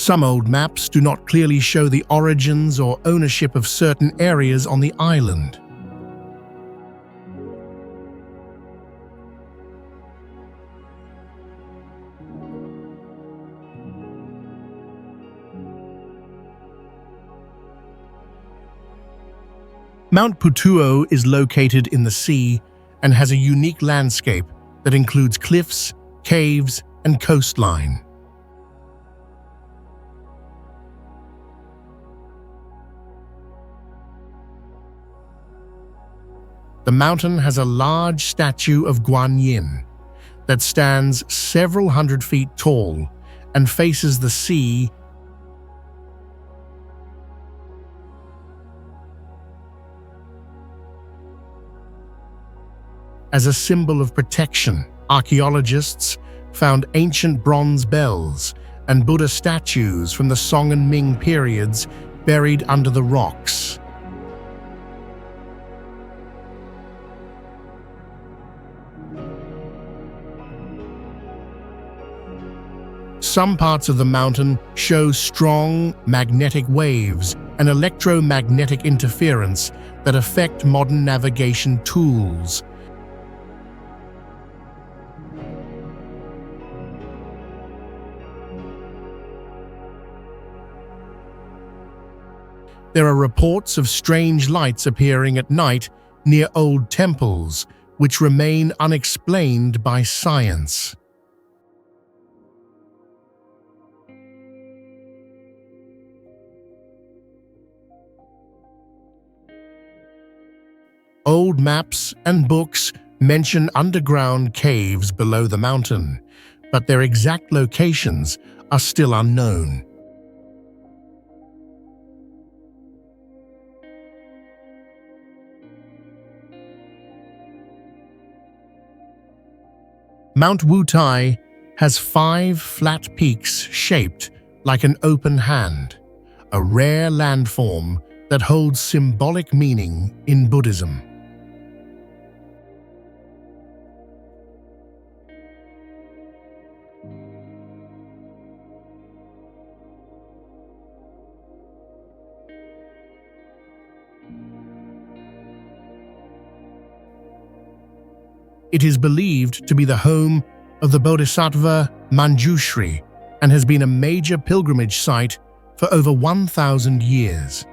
Some old maps do not clearly show the origins or ownership of certain areas on the island. Mount Putuo is located in the sea and has a unique landscape that includes cliffs, caves, and coastline. The mountain has a large statue of Guan Yin that stands several hundred feet tall and faces the sea. As a symbol of protection, archaeologists found ancient bronze bells and Buddha statues from the Song and Ming periods buried under the rocks. Some parts of the mountain show strong magnetic waves and electromagnetic interference that affect modern navigation tools. There are reports of strange lights appearing at night near old temples, which remain unexplained by science. Old maps and books mention underground caves below the mountain, but their exact locations are still unknown. Mount Wutai has 5 flat peaks shaped like an open hand, a rare landform that holds symbolic meaning in Buddhism. It is believed to be the home of the Bodhisattva Manjushri and has been a major pilgrimage site for over 1,000 years.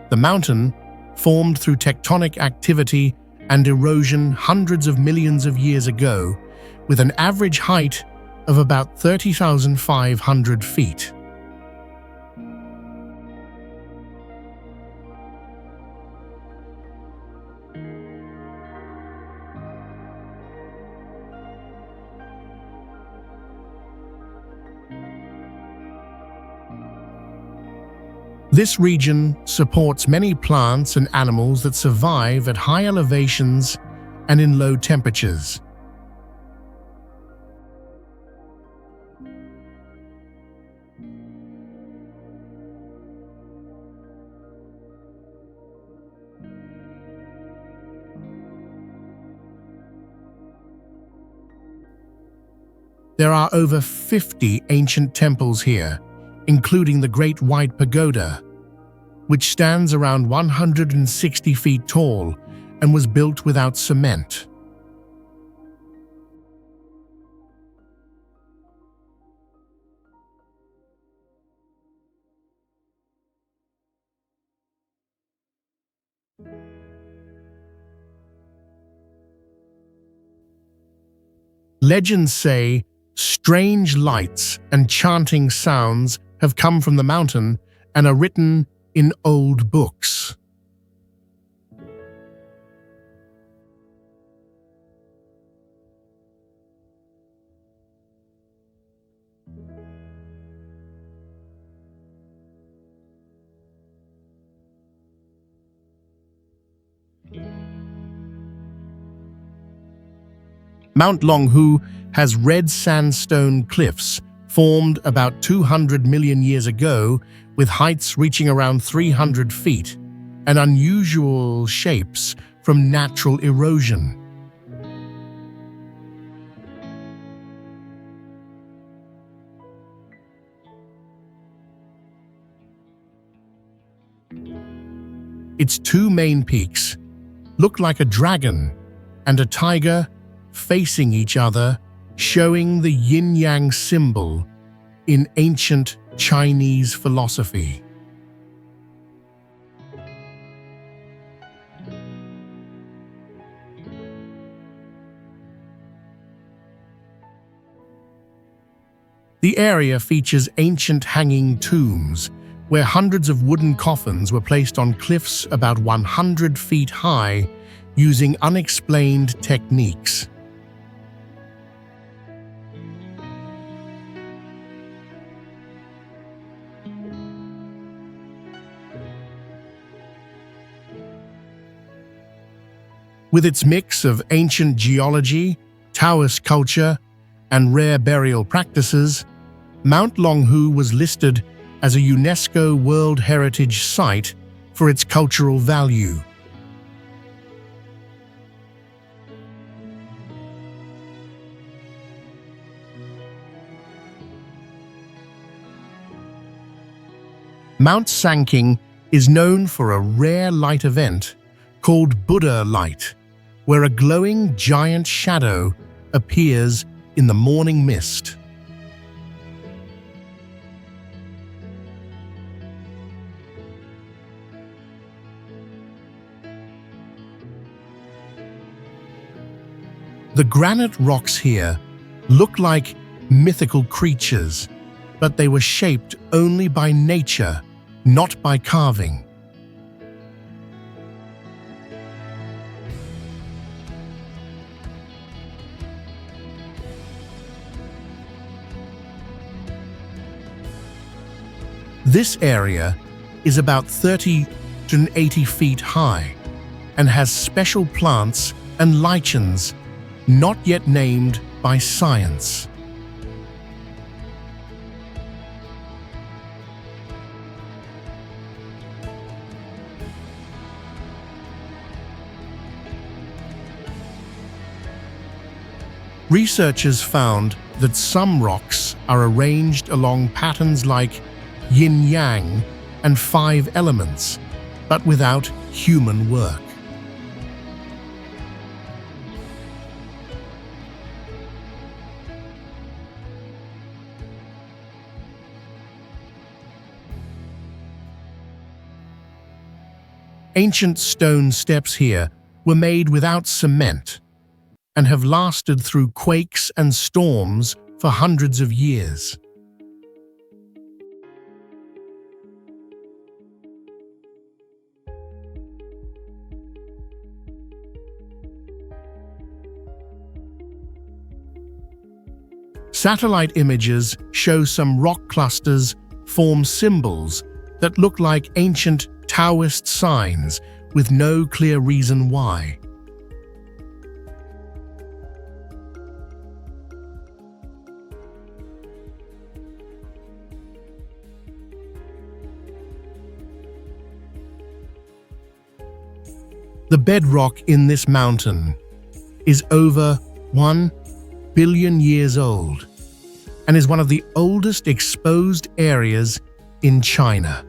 The mountain, formed through tectonic activity and erosion hundreds of millions of years ago, with an average height of about 30,500 feet. This region supports many plants and animals that survive at high elevations and in low temperatures. There are over 50 ancient temples here, including the Great White Pagoda, which stands around 160 feet tall and was built without cement. Legends say strange lights and chanting sounds have come from the mountain and are written in old books. Mount Longhu has red sandstone cliffs formed about 200 million years ago with heights reaching around 300 feet and unusual shapes from natural erosion. Its two main peaks look like a dragon and a tiger facing each other, showing the yin-yang symbol in ancient Chinese philosophy. The area features ancient hanging tombs, where hundreds of wooden coffins were placed on cliffs about 100 feet high using unexplained techniques. With its mix of ancient geology, Taoist culture, and rare burial practices, Mount Longhu was listed as a UNESCO World Heritage Site for its cultural value. Mount Sanking is known for a rare light event called Buddha light, where a glowing giant shadow appears in the morning mist. The granite rocks here look like mythical creatures, but they were shaped only by nature, not by carving. This area is about 30 to 80 feet high and has special plants and lichens not yet named by science. Researchers found that some rocks are arranged along patterns like yin-yang and 5 elements, but without human work. Ancient stone steps here were made without cement and have lasted through quakes and storms for hundreds of years. Satellite images show some rock clusters form symbols that look like ancient Taoist signs with no clear reason why. The bedrock in this mountain is over 1 billion years old and is one of the oldest exposed areas in China.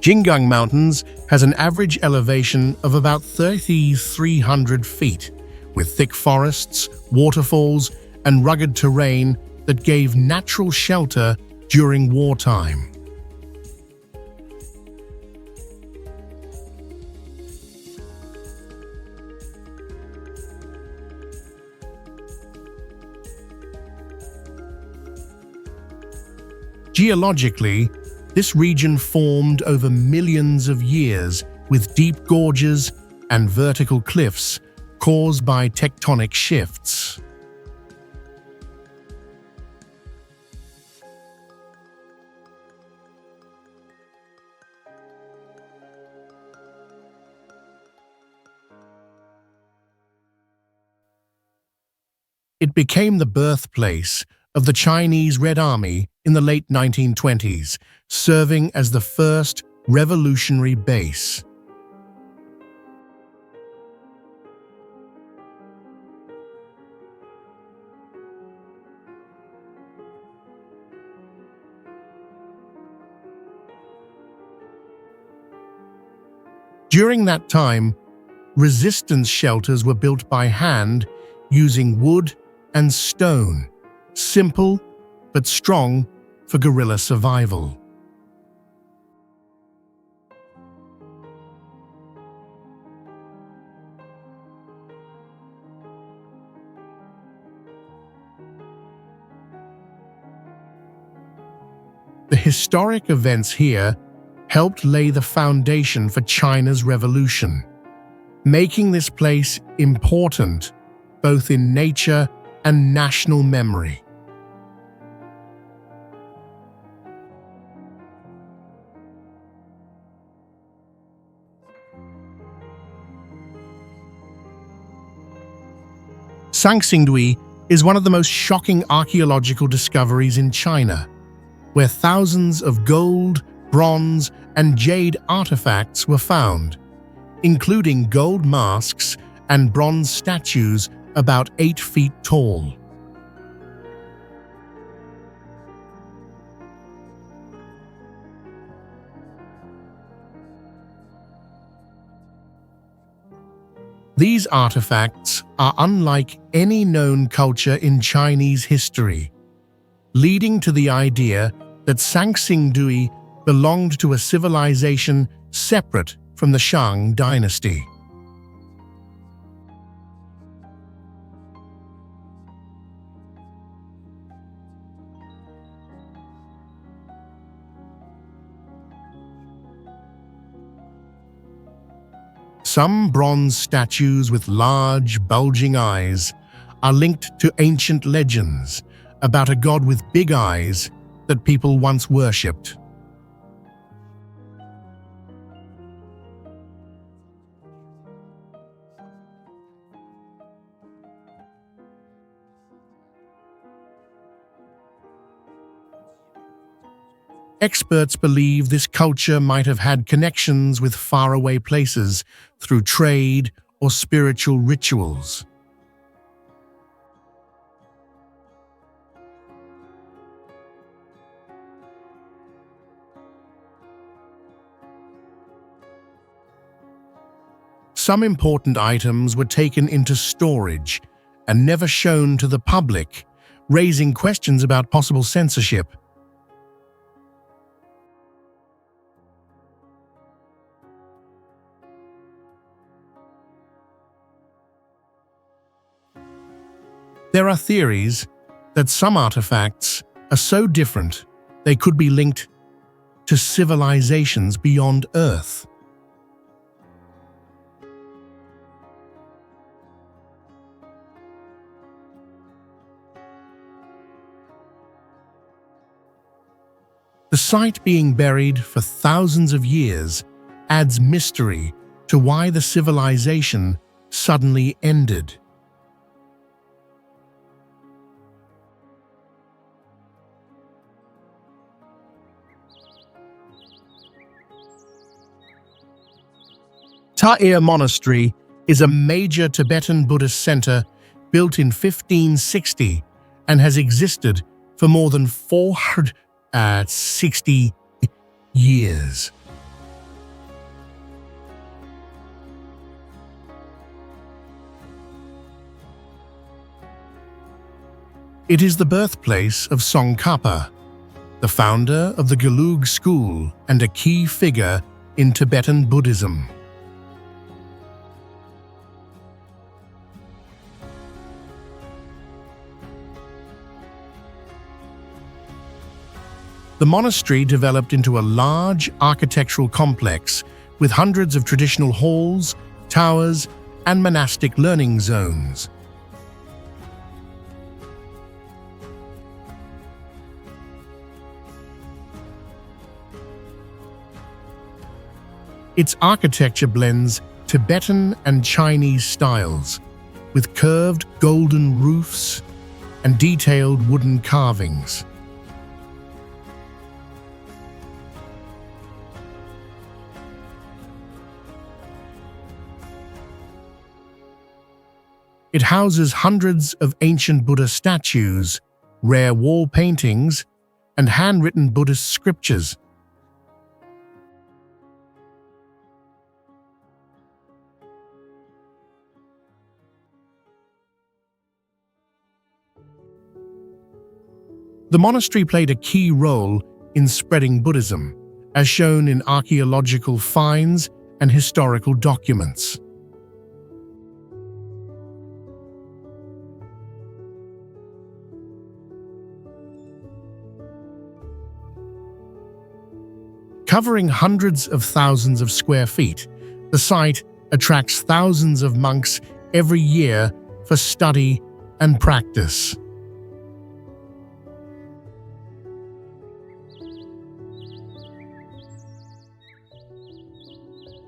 Jingang Mountains has an average elevation of about 3,300 feet, with thick forests, waterfalls, and rugged terrain that gave natural shelter during wartime. Geologically, this region formed over millions of years with deep gorges and vertical cliffs caused by tectonic shifts. It became the birthplace of the Chinese Red Army in the late 1920s, serving as the first revolutionary base. During that time, resistance shelters were built by hand using wood and stone, simple but strong for guerrilla survival. The historic events here helped lay the foundation for China's revolution, making this place important both in nature and national memory. Sanxingdui is one of the most shocking archaeological discoveries in China, where thousands of gold, bronze, and jade artifacts were found, including gold masks and bronze statues about 8 feet tall. These artifacts are unlike any known culture in Chinese history, leading to the idea that Sanxingdui belonged to a civilization separate from the Shang dynasty. Some bronze statues with large, bulging eyes are linked to ancient legends about a god with big eyes that people once worshipped. Experts believe this culture might have had connections with faraway places through trade or spiritual rituals. Some important items were taken into storage and never shown to the public, raising questions about possible censorship. There are theories that some artifacts are so different they could be linked to civilizations beyond Earth. The site being buried for thousands of years adds mystery to why the civilization suddenly ended. Ta'ir Monastery is a major Tibetan Buddhist center built in 1560 and has existed for more than 460 years. It is the birthplace of Tsongkhapa, the founder of the Gelug school and a key figure in Tibetan Buddhism. The monastery developed into a large architectural complex with hundreds of traditional halls, towers, and monastic learning zones. Its architecture blends Tibetan and Chinese styles, with curved golden roofs and detailed wooden carvings. It houses hundreds of ancient Buddha statues, rare wall paintings, and handwritten Buddhist scriptures. The monastery played a key role in spreading Buddhism, as shown in archaeological finds and historical documents. Covering hundreds of thousands of square feet, the site attracts thousands of monks every year for study and practice.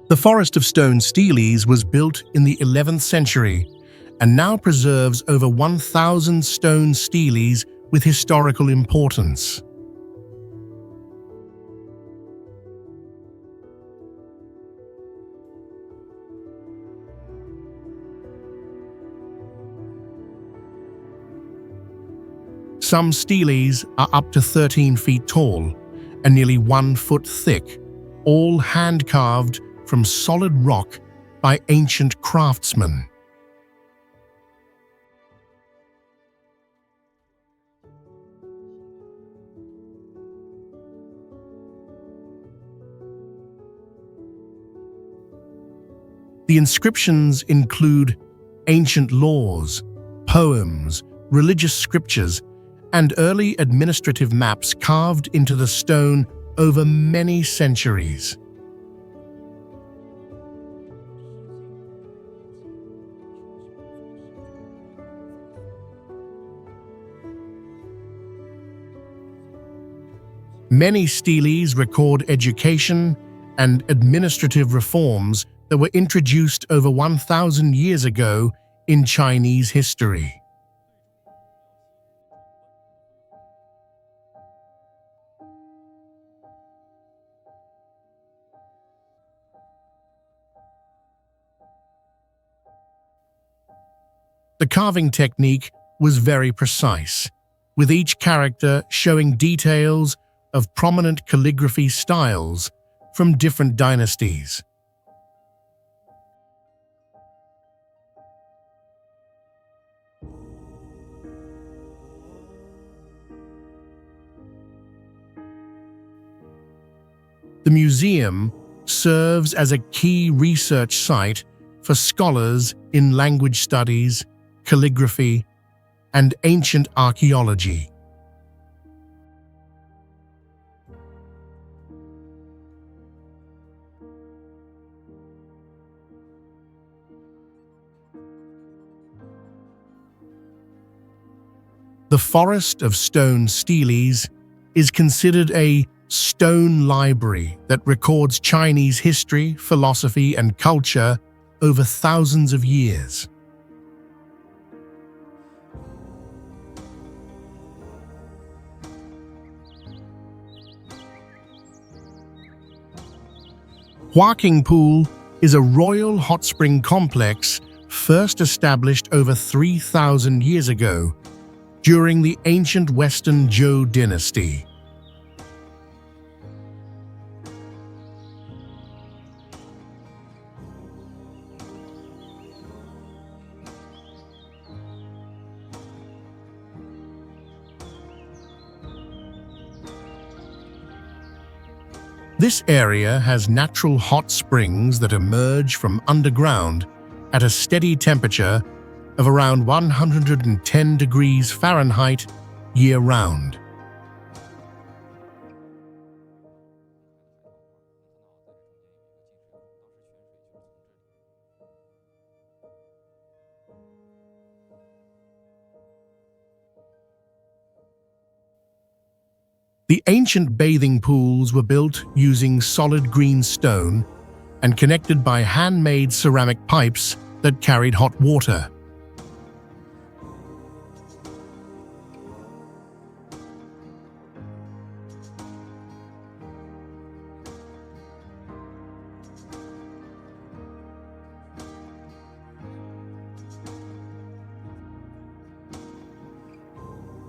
The Forest of Stone Steles was built in the 11th century and now preserves over 1,000 stone steles with historical importance. Some steles are up to 13 feet tall and nearly 1 foot thick, all hand-carved from solid rock by ancient craftsmen. The inscriptions include ancient laws, poems, religious scriptures, and early administrative maps carved into the stone over many centuries. Many steles record education and administrative reforms that were introduced over 1,000 years ago in Chinese history. The carving technique was very precise, with each character showing details of prominent calligraphy styles from different dynasties. The museum serves as a key research site for scholars in language studies, calligraphy, and ancient archaeology. The Forest of Stone Steles is considered a stone library that records Chinese history, philosophy, and culture over thousands of years. Huaking Pool is a royal hot spring complex first established over 3,000 years ago during the ancient Western Zhou dynasty. This area has natural hot springs that emerge from underground at a steady temperature of around 110 degrees Fahrenheit year-round. The ancient bathing pools were built using solid green stone and connected by handmade ceramic pipes that carried hot water.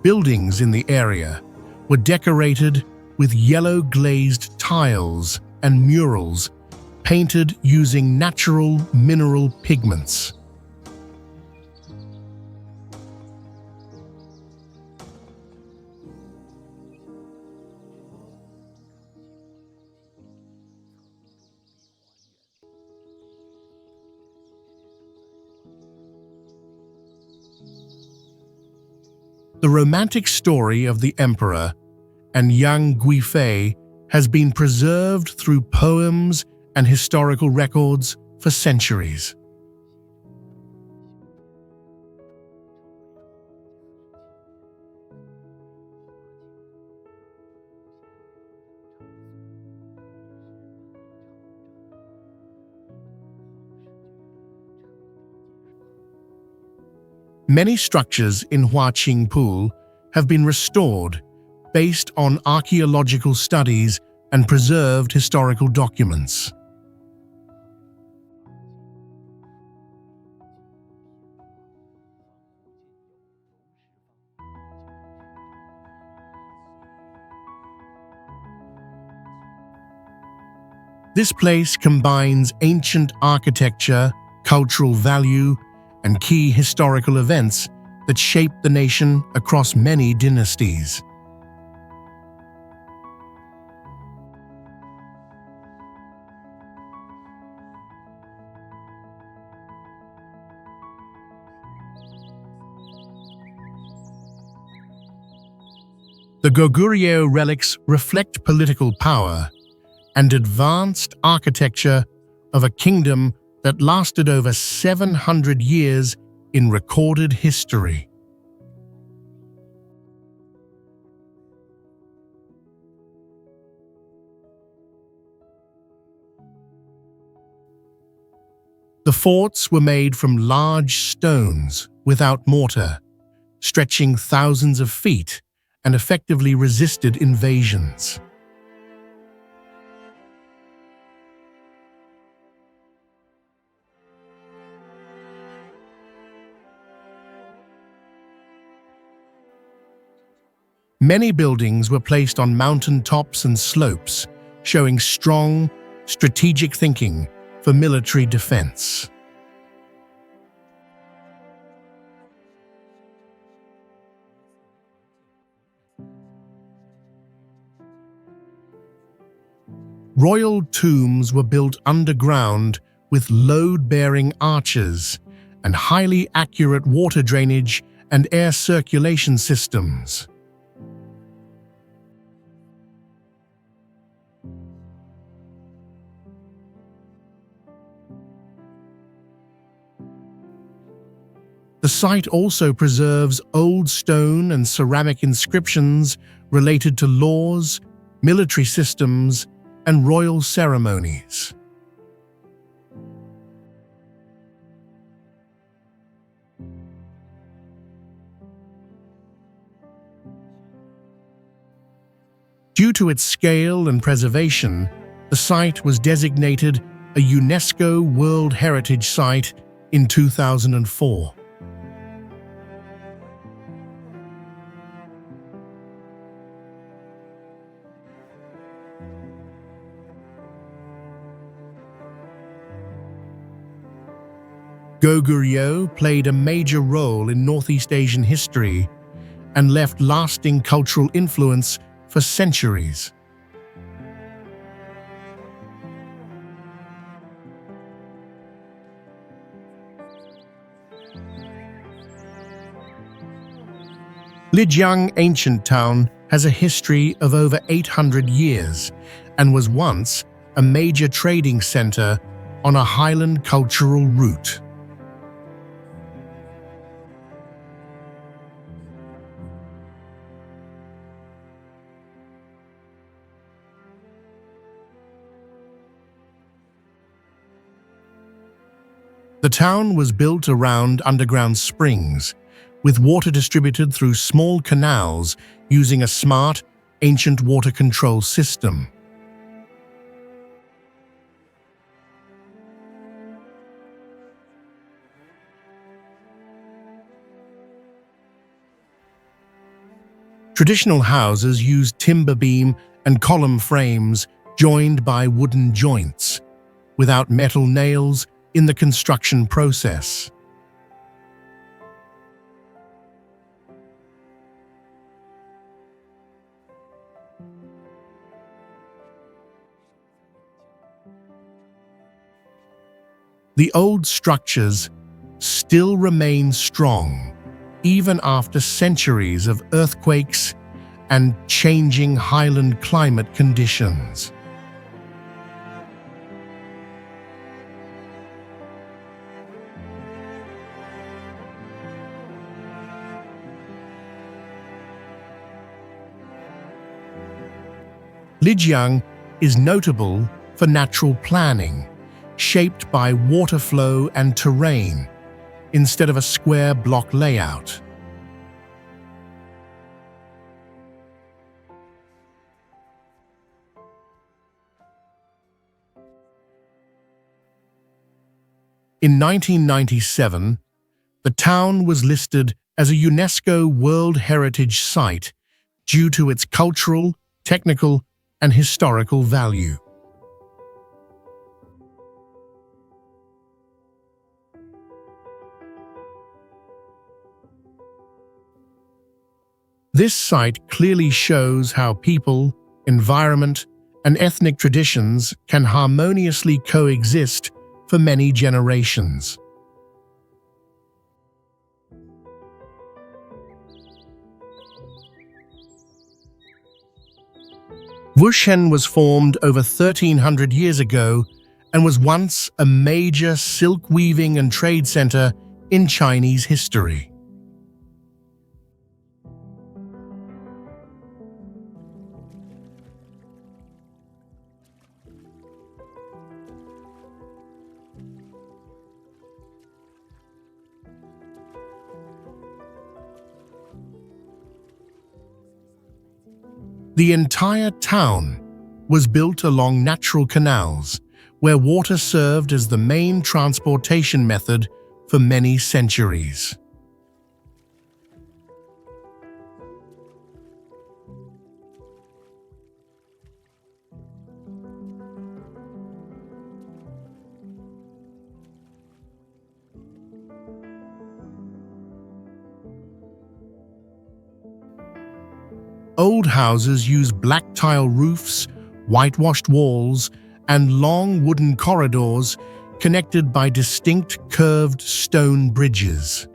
Buildings in the area were decorated with yellow glazed tiles and murals painted using natural mineral pigments. The romantic story of the emperor and young Guifei has been preserved through poems and historical records for centuries. Many structures in Huaqing Pool have been restored based on archaeological studies and preserved historical documents. This place combines ancient architecture, cultural value, and key historical events that shaped the nation across many dynasties. The Goguryeo relics reflect political power and advanced architecture of a kingdom that lasted over 700 years in recorded history. The forts were made from large stones without mortar, stretching thousands of feet and effectively resisted invasions. Many buildings were placed on mountain tops and slopes, showing strong, strategic thinking for military defense. Royal tombs were built underground with load-bearing arches and highly accurate water drainage and air circulation systems. The site also preserves old stone and ceramic inscriptions related to laws, military systems, and royal ceremonies. Due to its scale and preservation, the site was designated a UNESCO World Heritage Site in 2004. Goguryeo played a major role in Northeast Asian history and left lasting cultural influence for centuries. Lijiang ancient town has a history of over 800 years and was once a major trading center on a highland cultural route. The town was built around underground springs, with water distributed through small canals using a smart, ancient water control system. Traditional houses used timber beam and column frames joined by wooden joints, without metal nails in the construction process. The old structures still remain strong, even after centuries of earthquakes and changing highland climate conditions. Lijiang is notable for natural planning, shaped by water flow and terrain, instead of a square block layout. In 1997, the town was listed as a UNESCO World Heritage Site due to its cultural, technical, and historical value. This site clearly shows how people, environment, and ethnic traditions can harmoniously coexist for many generations. Wushen was formed over 1,300 years ago and was once a major silk weaving and trade center in Chinese history. The entire town was built along natural canals, where water served as the main transportation method for many centuries. Old houses use black tile roofs, whitewashed walls, and long wooden corridors connected by distinct curved stone bridges.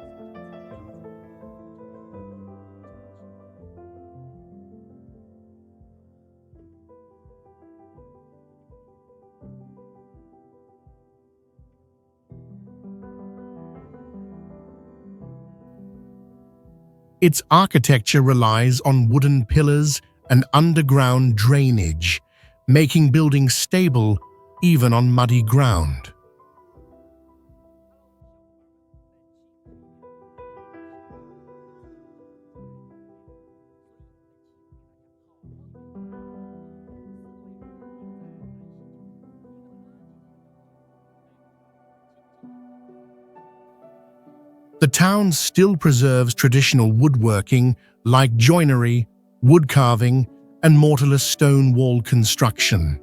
Its architecture relies on wooden pillars and underground drainage, making buildings stable even on muddy ground. The town still preserves traditional woodworking like joinery, wood carving, and mortarless stone wall construction.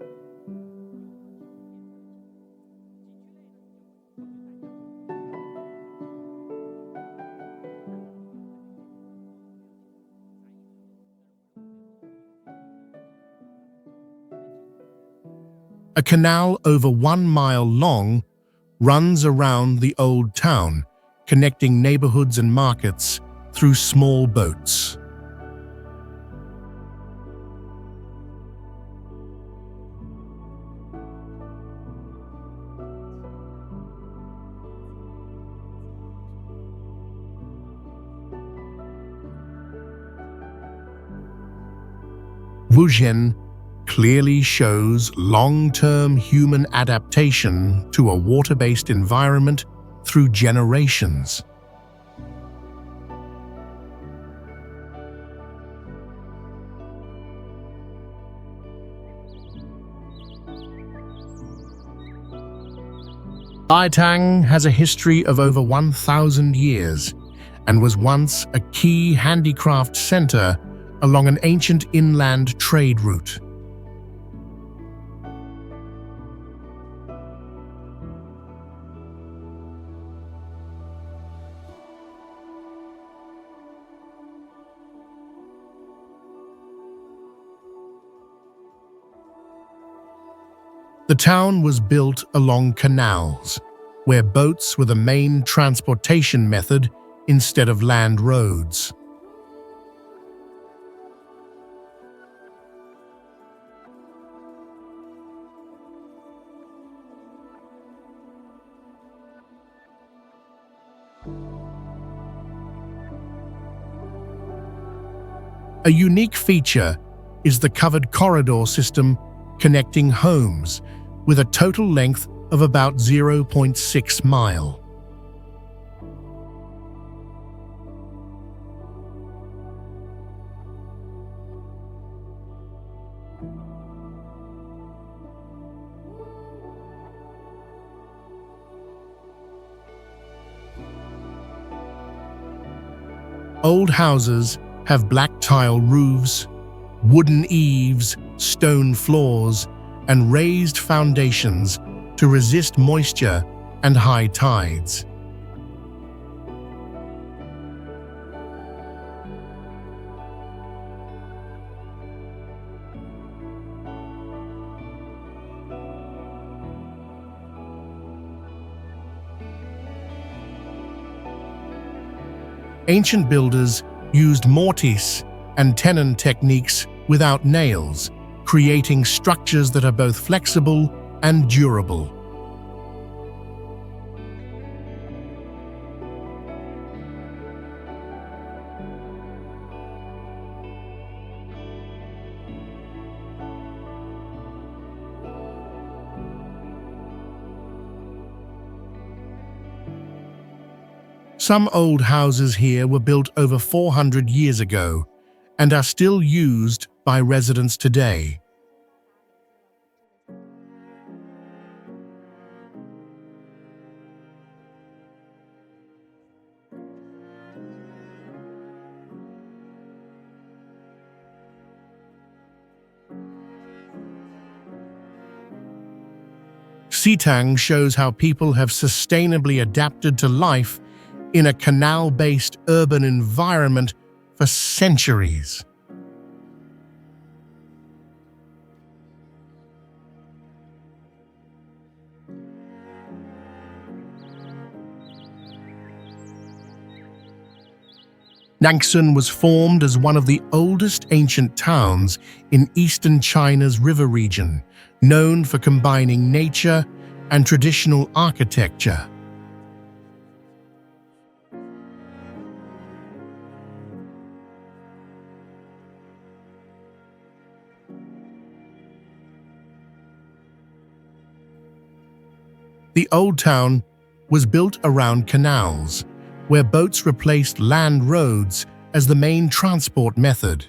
A canal over 1 mile long runs around the old town, connecting neighborhoods and markets through small boats. Wuzhen clearly shows long-term human adaptation to a water-based environment through generations. Baitang has a history of over 1,000 years and was once a key handicraft center along an ancient inland trade route. The town was built along canals, where boats were the main transportation method instead of land roads. A unique feature is the covered corridor system connecting homes, with a total length of about 0.6 miles. Old houses have black tile roofs, wooden eaves, stone floors, and raised foundations to resist moisture and high tides. Ancient builders used mortise and tenon techniques without nails, creating structures that are both flexible and durable. Some old houses here were built over 400 years ago and are still used by residents today. Xitang shows how people have sustainably adapted to life in a canal-based urban environment for centuries. Nangshan was formed as one of the oldest ancient towns in eastern China's river region, known for combining nature and traditional architecture. The old town was built around canals, where boats replaced land roads as the main transport method.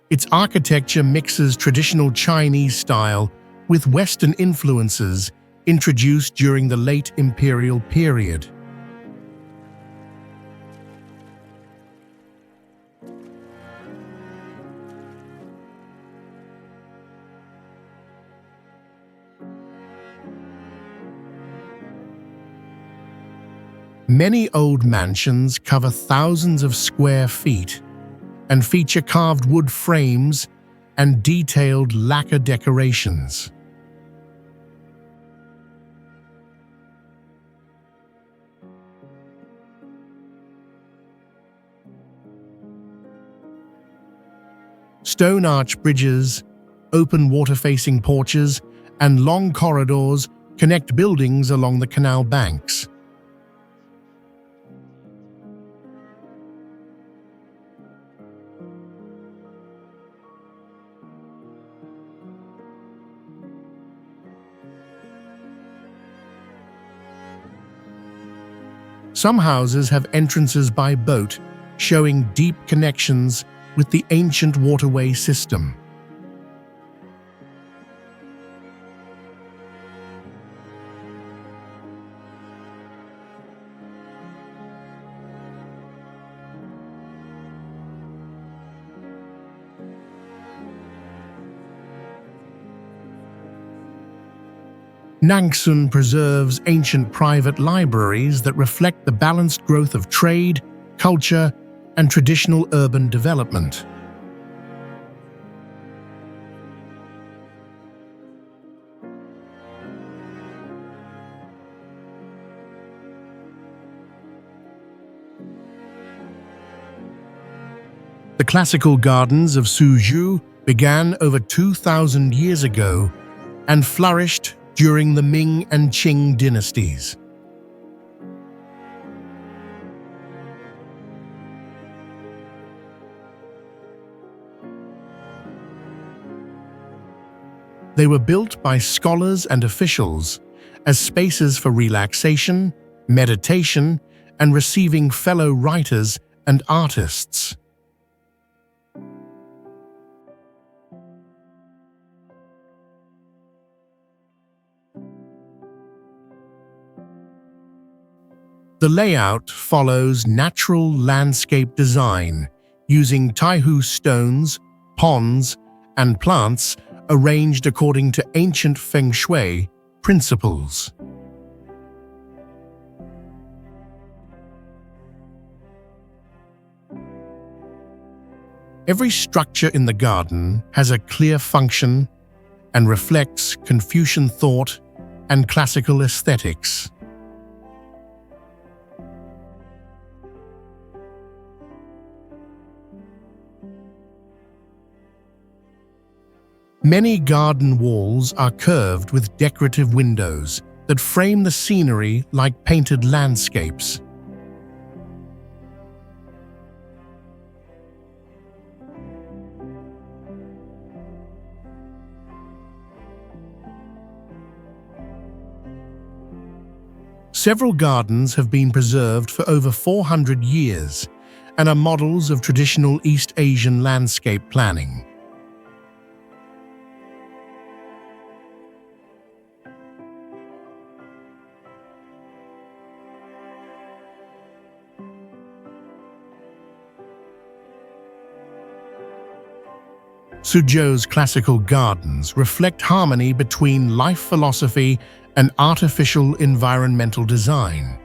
Its architecture mixes traditional Chinese style with Western influences introduced during the late imperial period. Many old mansions cover thousands of square feet and feature carved wood frames and detailed lacquer decorations. Stone arch bridges, open water-facing porches, and long corridors connect buildings along the canal banks. Some houses have entrances by boat, showing deep connections with the ancient waterway system. Nangsun preserves ancient private libraries that reflect the balanced growth of trade, culture, and traditional urban development. The classical gardens of Suzhou began over 2,000 years ago and flourished during the Ming and Qing dynasties. They were built by scholars and officials as spaces for relaxation, meditation, and receiving fellow writers and artists. The layout follows natural landscape design, using Taihu stones, ponds, and plants arranged according to ancient feng shui principles. Every structure in the garden has a clear function and reflects Confucian thought and classical aesthetics. Many garden walls are curved with decorative windows that frame the scenery like painted landscapes. Several gardens have been preserved for over 400 years and are models of traditional East Asian landscape planning. Suzhou's classical gardens reflect harmony between life philosophy and artificial environmental design.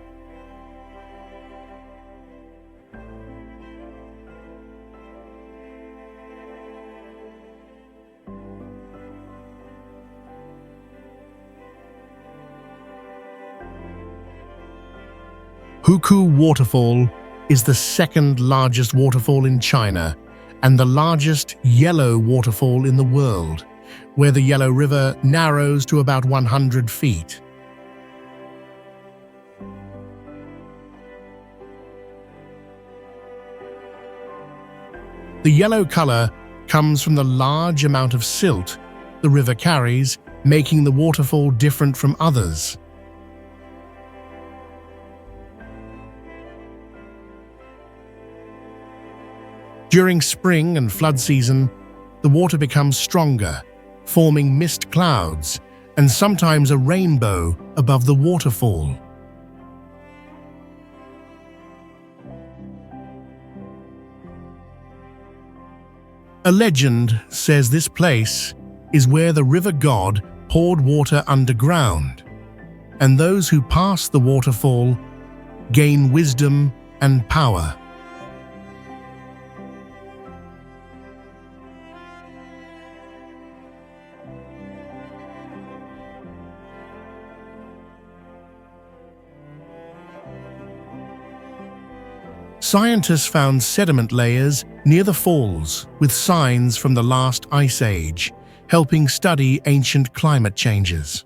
Hukou Waterfall is the second largest waterfall in China and the largest yellow waterfall in the world, where the Yellow River narrows to about 100 feet. The yellow color comes from the large amount of silt the river carries, making the waterfall different from others. During spring and flood season, the water becomes stronger, forming mist clouds and sometimes a rainbow above the waterfall. A legend says this place is where the river god poured water underground, and those who pass the waterfall gain wisdom and power. Scientists found sediment layers near the falls with signs from the last ice age, helping study ancient climate changes.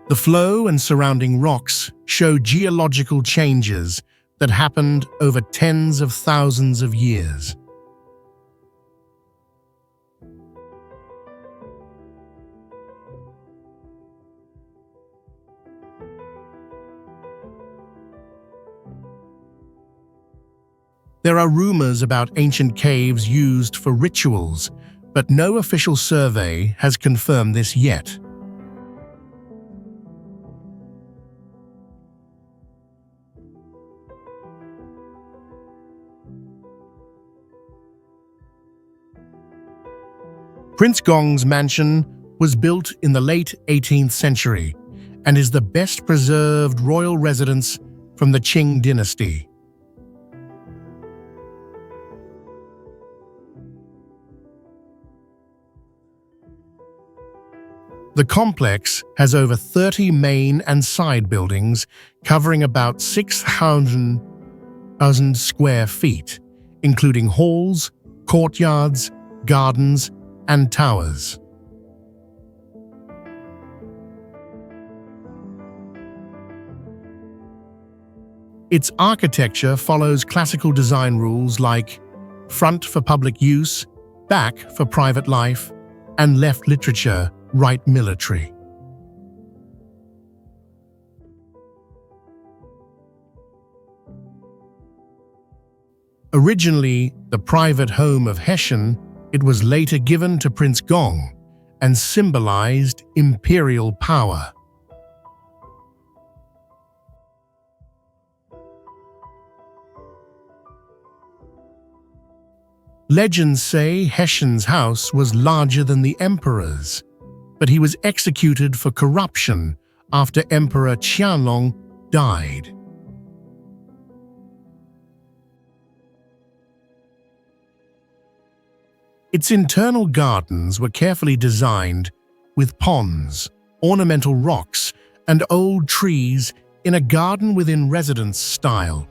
The flow and surrounding rocks show geological changes that happened over tens of thousands of years. There are rumors about ancient caves used for rituals, but no official survey has confirmed this yet. Prince Gong's mansion was built in the late 18th century and is the best preserved royal residence from the Qing dynasty. The complex has over 30 main and side buildings covering about 6,000 square feet, including halls, courtyards, gardens, and towers. Its architecture follows classical design rules like front for public use, back for private life, and left literature, right military. Originally the private home of Hessian, it was later given to Prince Gong and symbolized imperial power. Legends say Hessian's house was larger than the emperor's, but he was executed for corruption after Emperor Qianlong died. Its internal gardens were carefully designed with ponds, ornamental rocks, and old trees in a garden-within-residence style.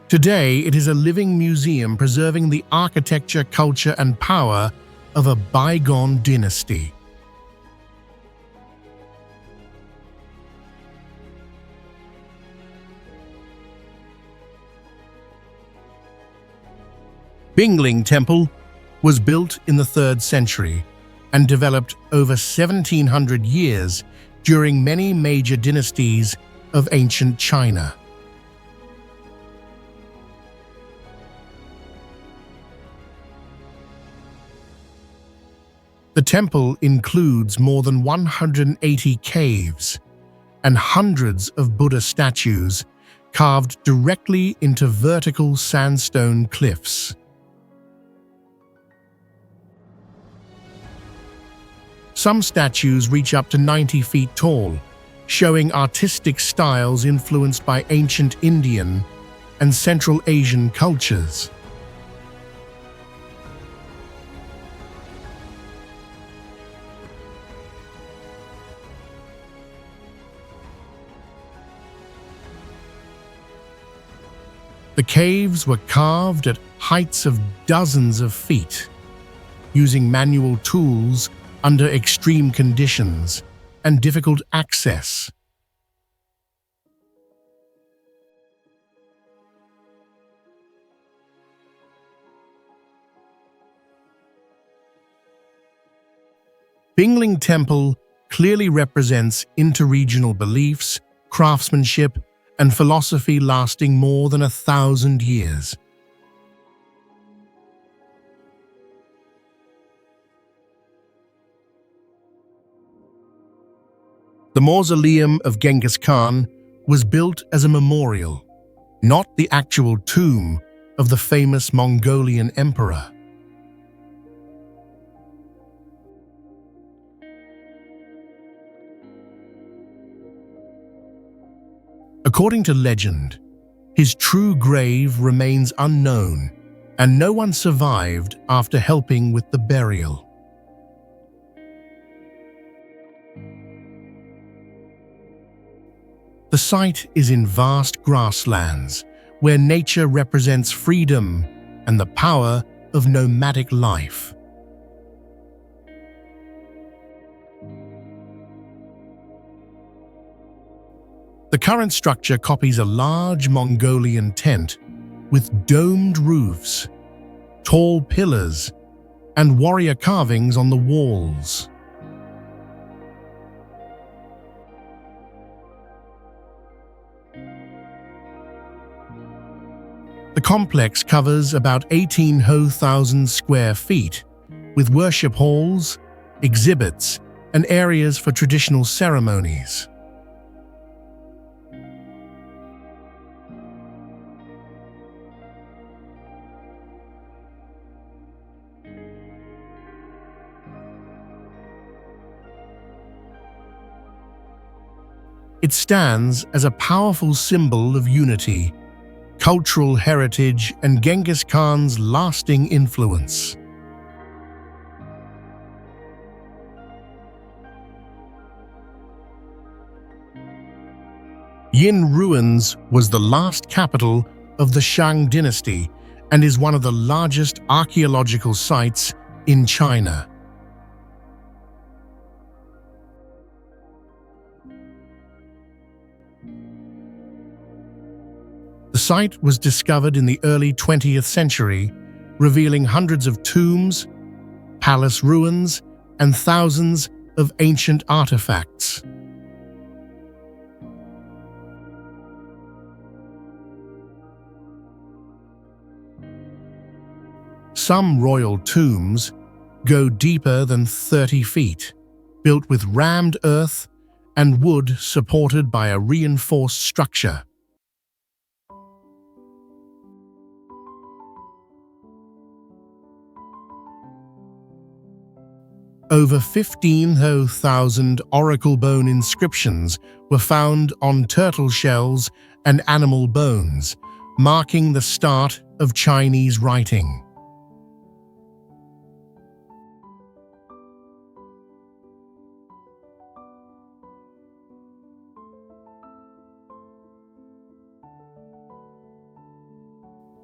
Today, it is a living museum preserving the architecture, culture, and power of a bygone dynasty. Bingling Temple was built in the 3rd century and developed over 1700 years during many major dynasties of ancient China. The temple includes more than 180 caves and hundreds of Buddha statues carved directly into vertical sandstone cliffs. Some statues reach up to 90 feet tall, showing artistic styles influenced by ancient Indian and Central Asian cultures. The caves were carved at heights of dozens of feet, using manual tools under extreme conditions and difficult access. Bingling Temple clearly represents interregional beliefs, craftsmanship, and philosophy lasting more than 1,000 years. The mausoleum of Genghis Khan was built as a memorial, not the actual tomb of the famous Mongolian emperor. According to legend, his true grave remains unknown, and no one survived after helping with the burial. The site is in vast grasslands, where nature represents freedom and the power of nomadic life. The current structure copies a large Mongolian tent with domed roofs, tall pillars, and warrior carvings on the walls. The complex covers about 18,000 square feet, with worship halls, exhibits, and areas for traditional ceremonies. It stands as a powerful symbol of unity, cultural heritage, and Genghis Khan's lasting influence. Yin Ruins was the last capital of the Shang dynasty and is one of the largest archaeological sites in China. The site was discovered in the early 20th century, revealing hundreds of tombs, palace ruins, and thousands of ancient artifacts. Some royal tombs go deeper than 30 feet, built with rammed earth and wood supported by a reinforced structure. Over 15,000 oracle bone inscriptions were found on turtle shells and animal bones, marking the start of Chinese writing.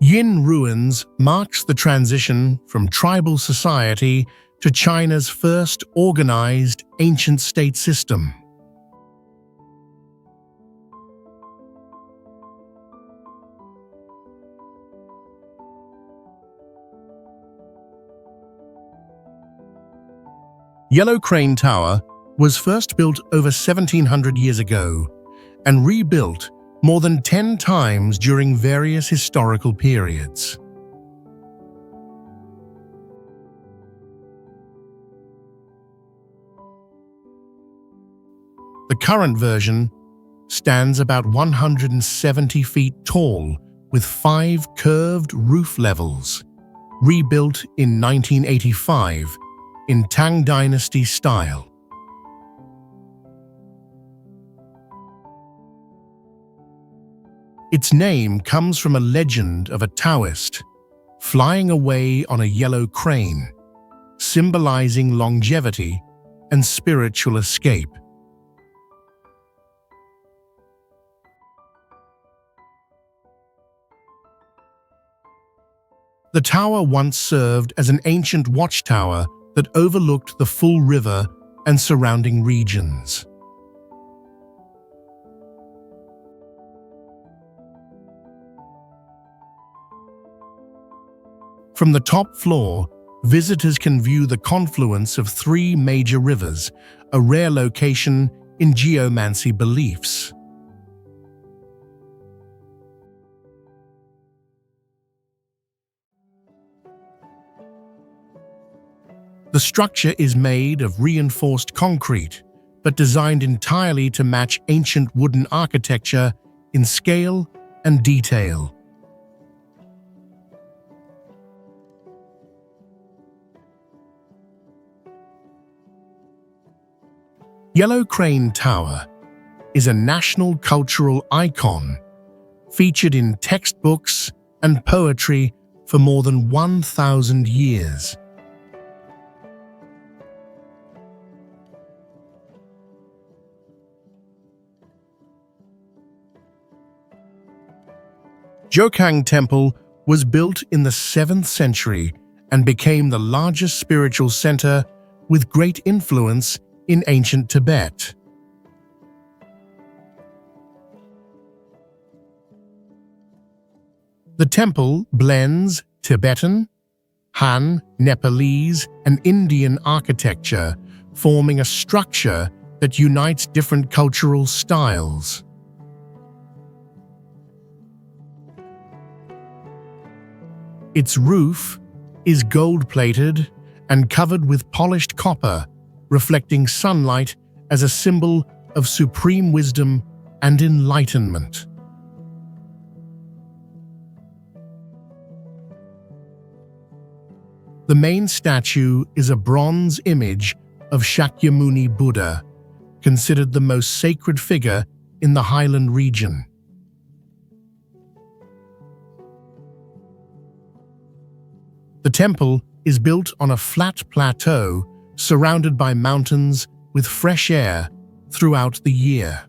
Yin Ruins marks the transition from tribal society to China's first organized ancient state system. Yellow Crane Tower was first built over 1,700 years ago and rebuilt more than 10 times during various historical periods. The current version stands about 170 feet tall with 5 curved roof levels, rebuilt in 1985 in Tang Dynasty style. Its name comes from a legend of a Taoist flying away on a yellow crane, symbolizing longevity and spiritual escape. The tower once served as an ancient watchtower that overlooked the full river and surrounding regions. From the top floor, visitors can view the confluence of 3 major rivers, a rare location in geomancy beliefs. The structure is made of reinforced concrete, but designed entirely to match ancient wooden architecture in scale and detail. Yellow Crane Tower is a national cultural icon, featured in textbooks and poetry for more than 1,000 years. Jokhang Temple was built in the 7th century and became the largest spiritual center with great influence in ancient Tibet. The temple blends Tibetan, Han, Nepalese, and Indian architecture, forming a structure that unites different cultural styles. Its roof is gold-plated and covered with polished copper, reflecting sunlight as a symbol of supreme wisdom and enlightenment. The main statue is a bronze image of Shakyamuni Buddha, considered the most sacred figure in the highland region. The temple is built on a flat plateau surrounded by mountains with fresh air throughout the year.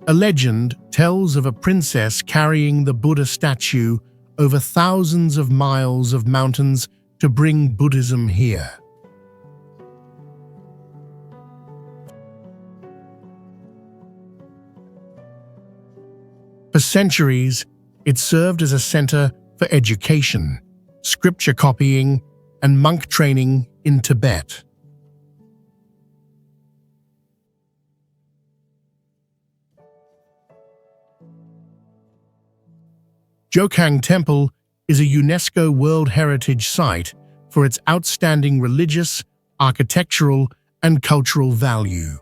A legend tells of a princess carrying the Buddha statue over thousands of miles of mountains to bring Buddhism here. For centuries, it served as a center for education, scripture copying, and monk training in Tibet. Jokhang Temple is a UNESCO World Heritage Site for its outstanding religious, architectural, and cultural value.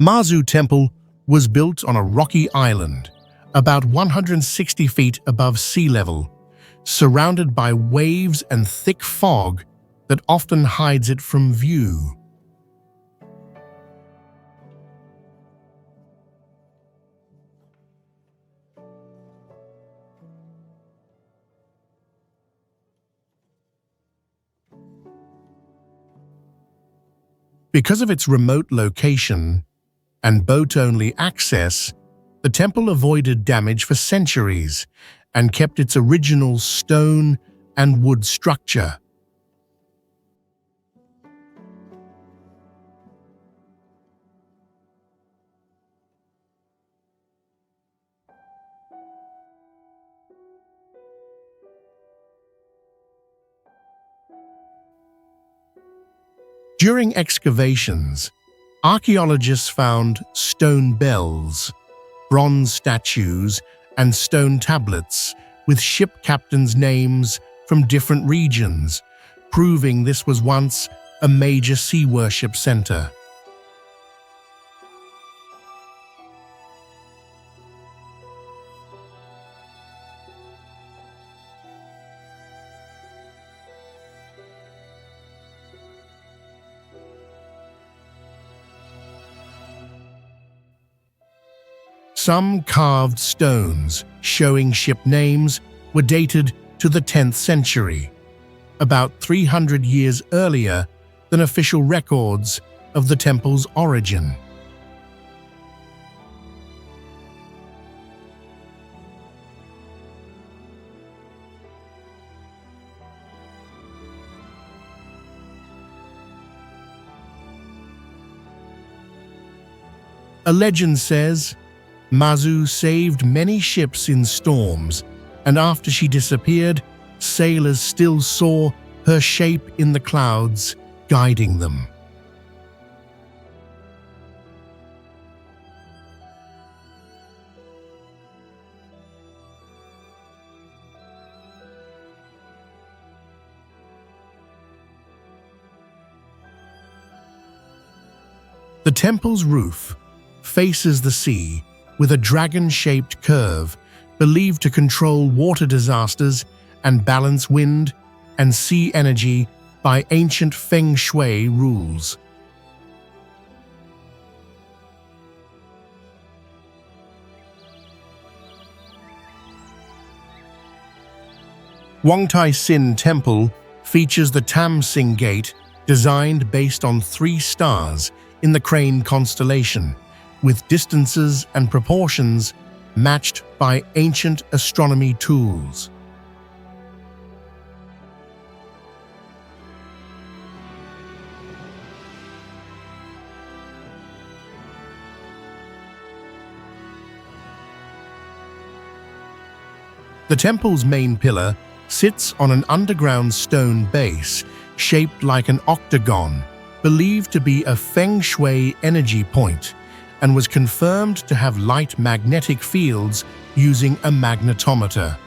Mazu Temple was built on a rocky island, about 160 feet above sea level, surrounded by waves and thick fog that often hides it from view. Because of its remote location and boat-only access, the temple avoided damage for centuries and kept its original stone and wood structure. During excavations, archaeologists found stone bells, bronze statues, and stone tablets with ship captains' names from different regions, proving this was once a major sea worship center. Some carved stones showing ship names were dated to the 10th century, about 300 years earlier than official records of the temple's origin. A legend says, Mazu saved many ships in storms, and after she disappeared, sailors still saw her shape in the clouds, guiding them. The temple's roof faces the sea with a dragon-shaped curve believed to control water disasters and balance wind and sea energy by ancient feng shui rules. Wangtai Sin Temple features the Tam Sing Gate, designed based on 3 stars in the Crane constellation, with distances and proportions matched by ancient astronomy tools. The temple's main pillar sits on an underground stone base shaped like an octagon, believed to be a feng shui energy point, and was confirmed to have light magnetic fields using a magnetometer.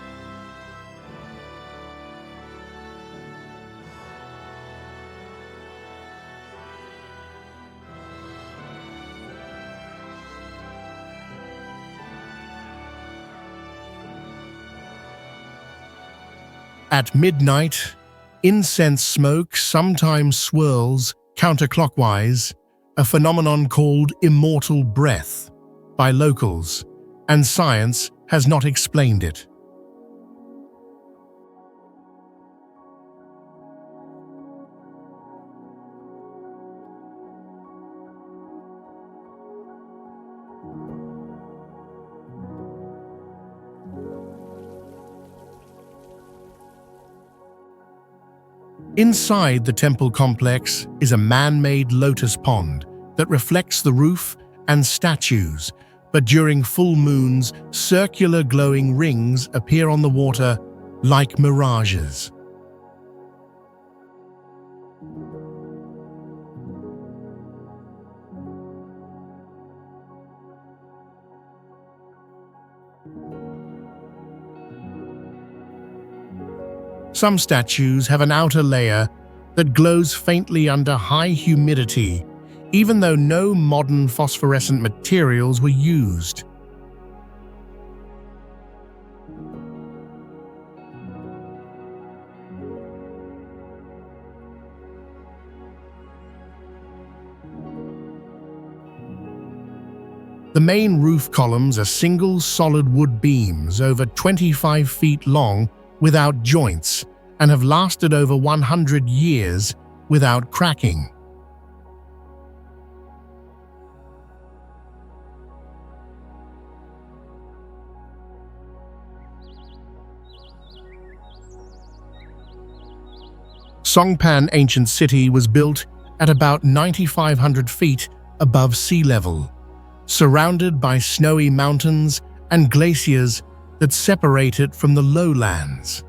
At midnight, incense smoke sometimes swirls counterclockwise, a phenomenon called immortal breath by locals, and science has not explained it. Inside the temple complex is a man-made lotus pond that reflects the roof and statues, but during full moons, circular glowing rings appear on the water like mirages. Some statues have an outer layer that glows faintly under high humidity, even though no modern phosphorescent materials were used. The main roof columns are single solid wood beams over 25 feet long without joints and have lasted over 100 years without cracking. Songpan Ancient City was built at about 9,500 feet above sea level, surrounded by snowy mountains and glaciers that separate it from the lowlands.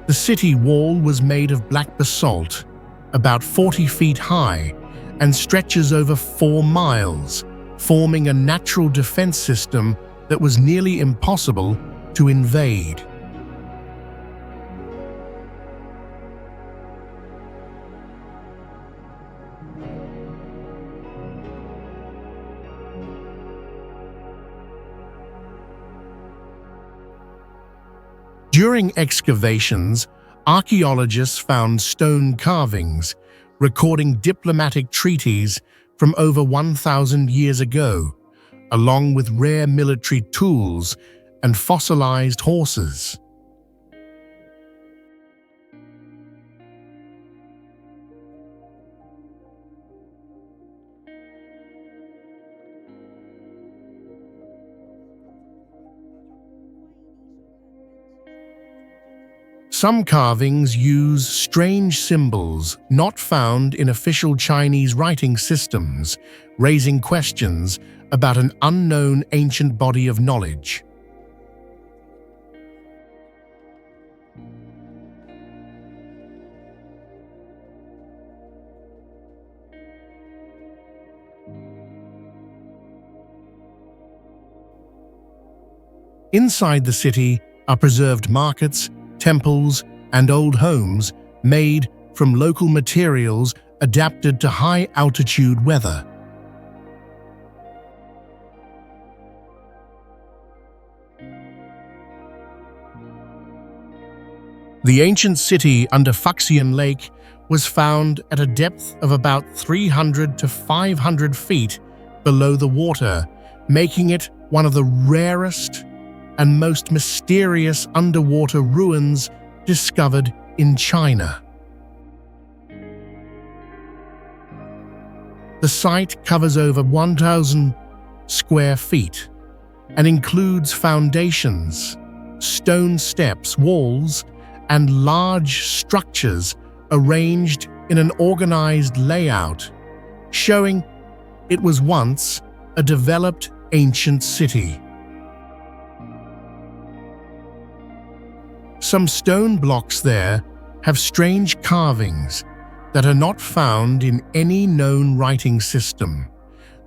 The city wall was made of black basalt, about 40 feet high, and stretches over 4 miles, forming a natural defense system that was nearly impossible to invade. During excavations, archaeologists found stone carvings recording diplomatic treaties from over 1,000 years ago, along with rare military tools and fossilized horses. Some carvings use strange symbols not found in official Chinese writing systems, raising questions about an unknown ancient body of knowledge. Inside the city are preserved markets, temples, and old homes made from local materials adapted to high-altitude weather. The ancient city under Fuxian Lake was found at a depth of about 300 to 500 feet below the water, making it one of the rarest and most mysterious underwater ruins discovered in China. The site covers over 1,000 square feet and includes foundations, stone steps, walls, and large structures arranged in an organized layout, showing it was once a developed ancient city. Some stone blocks there have strange carvings that are not found in any known writing system,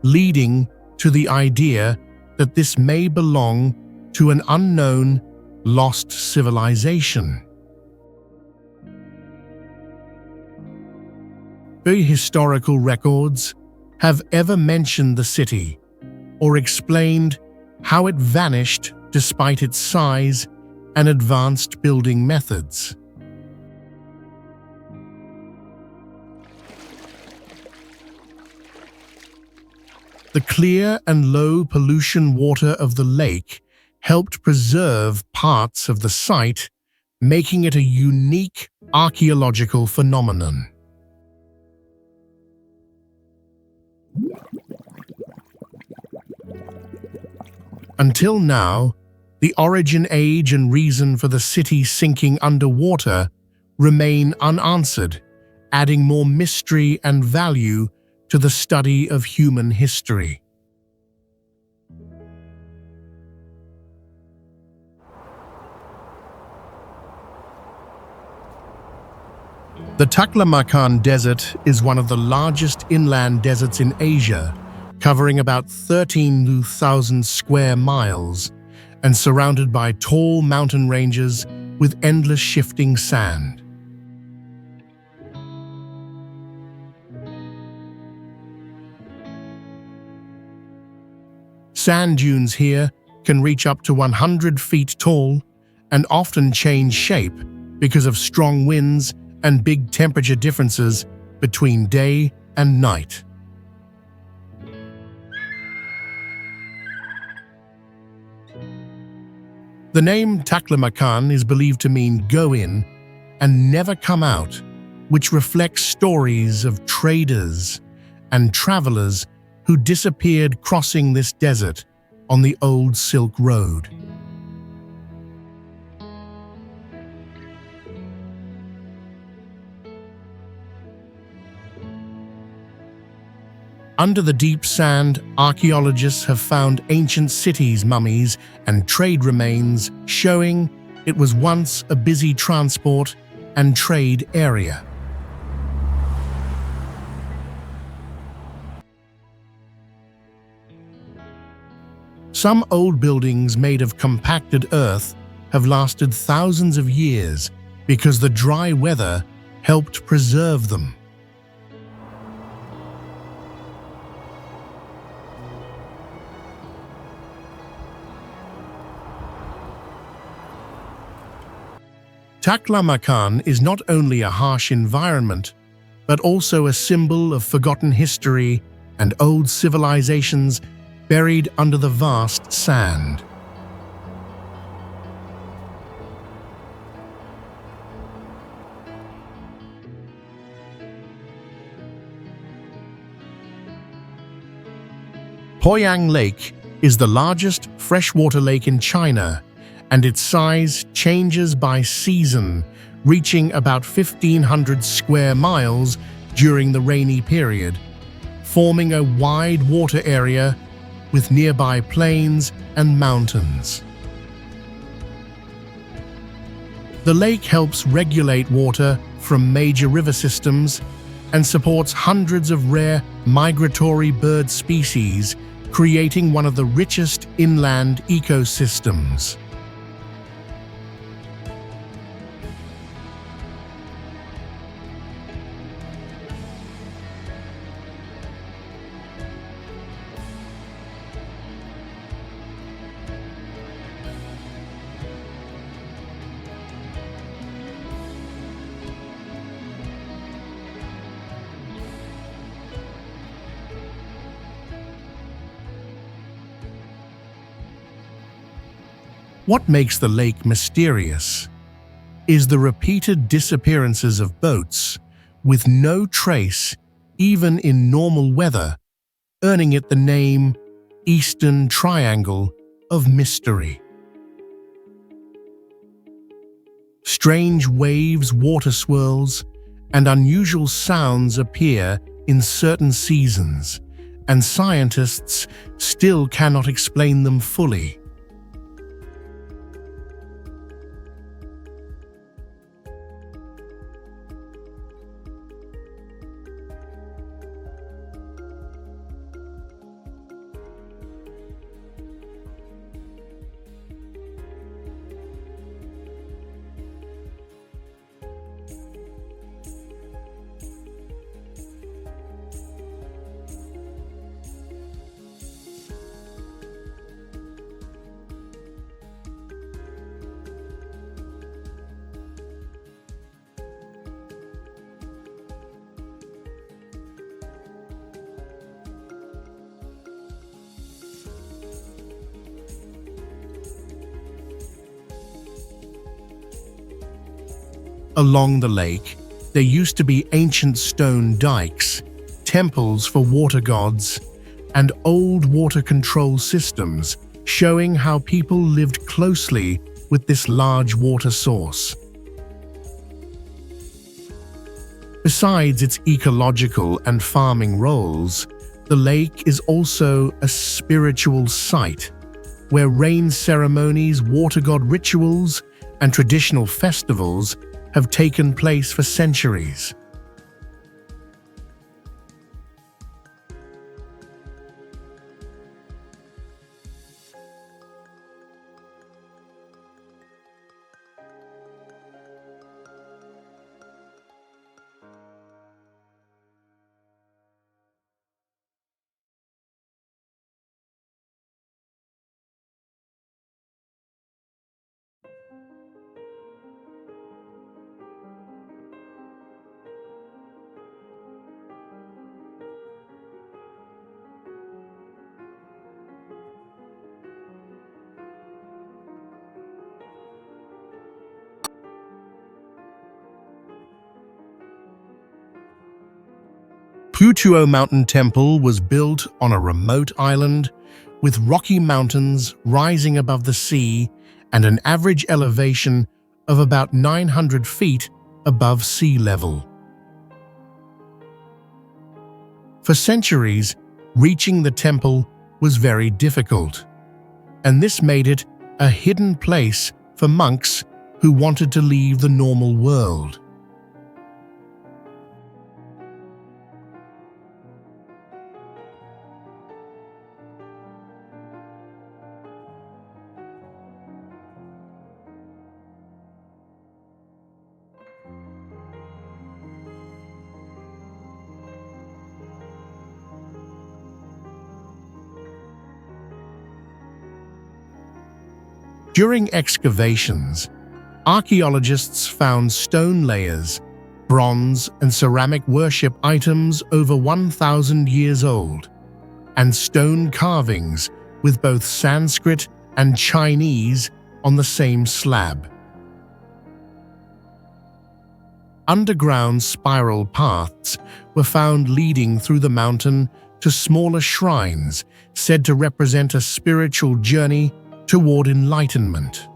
leading to the idea that this may belong to an unknown, lost civilization. Historical records have ever mentioned the city or explained how it vanished despite its size and advanced building methods. The clear and low pollution water of the lake helped preserve parts of the site, making it a unique archaeological phenomenon. Until now, the origin, age, and reason for the city sinking underwater remain unanswered, adding more mystery and value to the study of human history. The Taklamakan Desert is one of the largest inland deserts in Asia, covering about 13,000 square miles and surrounded by tall mountain ranges with endless shifting sand. Sand dunes here can reach up to 100 feet tall and often change shape because of strong winds and big temperature differences between day and night. The name Taklamakan is believed to mean go in and never come out, which reflects stories of traders and travelers who disappeared crossing this desert on the old Silk Road. Under the deep sand, archaeologists have found ancient cities' mummies and trade remains, showing it was once a busy transport and trade area. Some old buildings made of compacted earth have lasted thousands of years because the dry weather helped preserve them. Taklamakan is not only a harsh environment, but also a symbol of forgotten history and old civilizations buried under the vast sand. Poyang Lake is the largest freshwater lake in China, and its size changes by season, reaching about 1,500 square miles during the rainy period, forming a wide water area with nearby plains and mountains. The lake helps regulate water from major river systems and supports hundreds of rare migratory bird species, creating one of the richest inland ecosystems. What makes the lake mysterious is the repeated disappearances of boats with no trace even in normal weather, earning it the name Eastern Triangle of Mystery. Strange waves, water swirls, and unusual sounds appear in certain seasons, and scientists still cannot explain them fully. Along the lake, there used to be ancient stone dikes, temples for water gods, and old water control systems, showing how people lived closely with this large water source. Besides its ecological and farming roles, the lake is also a spiritual site, where rain ceremonies, water god rituals, and traditional festivals have taken place for centuries. Putuo Mountain Temple was built on a remote island with rocky mountains rising above the sea and an average elevation of about 900 feet above sea level. For centuries, reaching the temple was very difficult, and this made it a hidden place for monks who wanted to leave the normal world. During excavations, archaeologists found stone layers, bronze and ceramic worship items over 1,000 years old, and stone carvings with both Sanskrit and Chinese on the same slab. Underground spiral paths were found leading through the mountain to smaller shrines said to represent a spiritual journey toward enlightenment.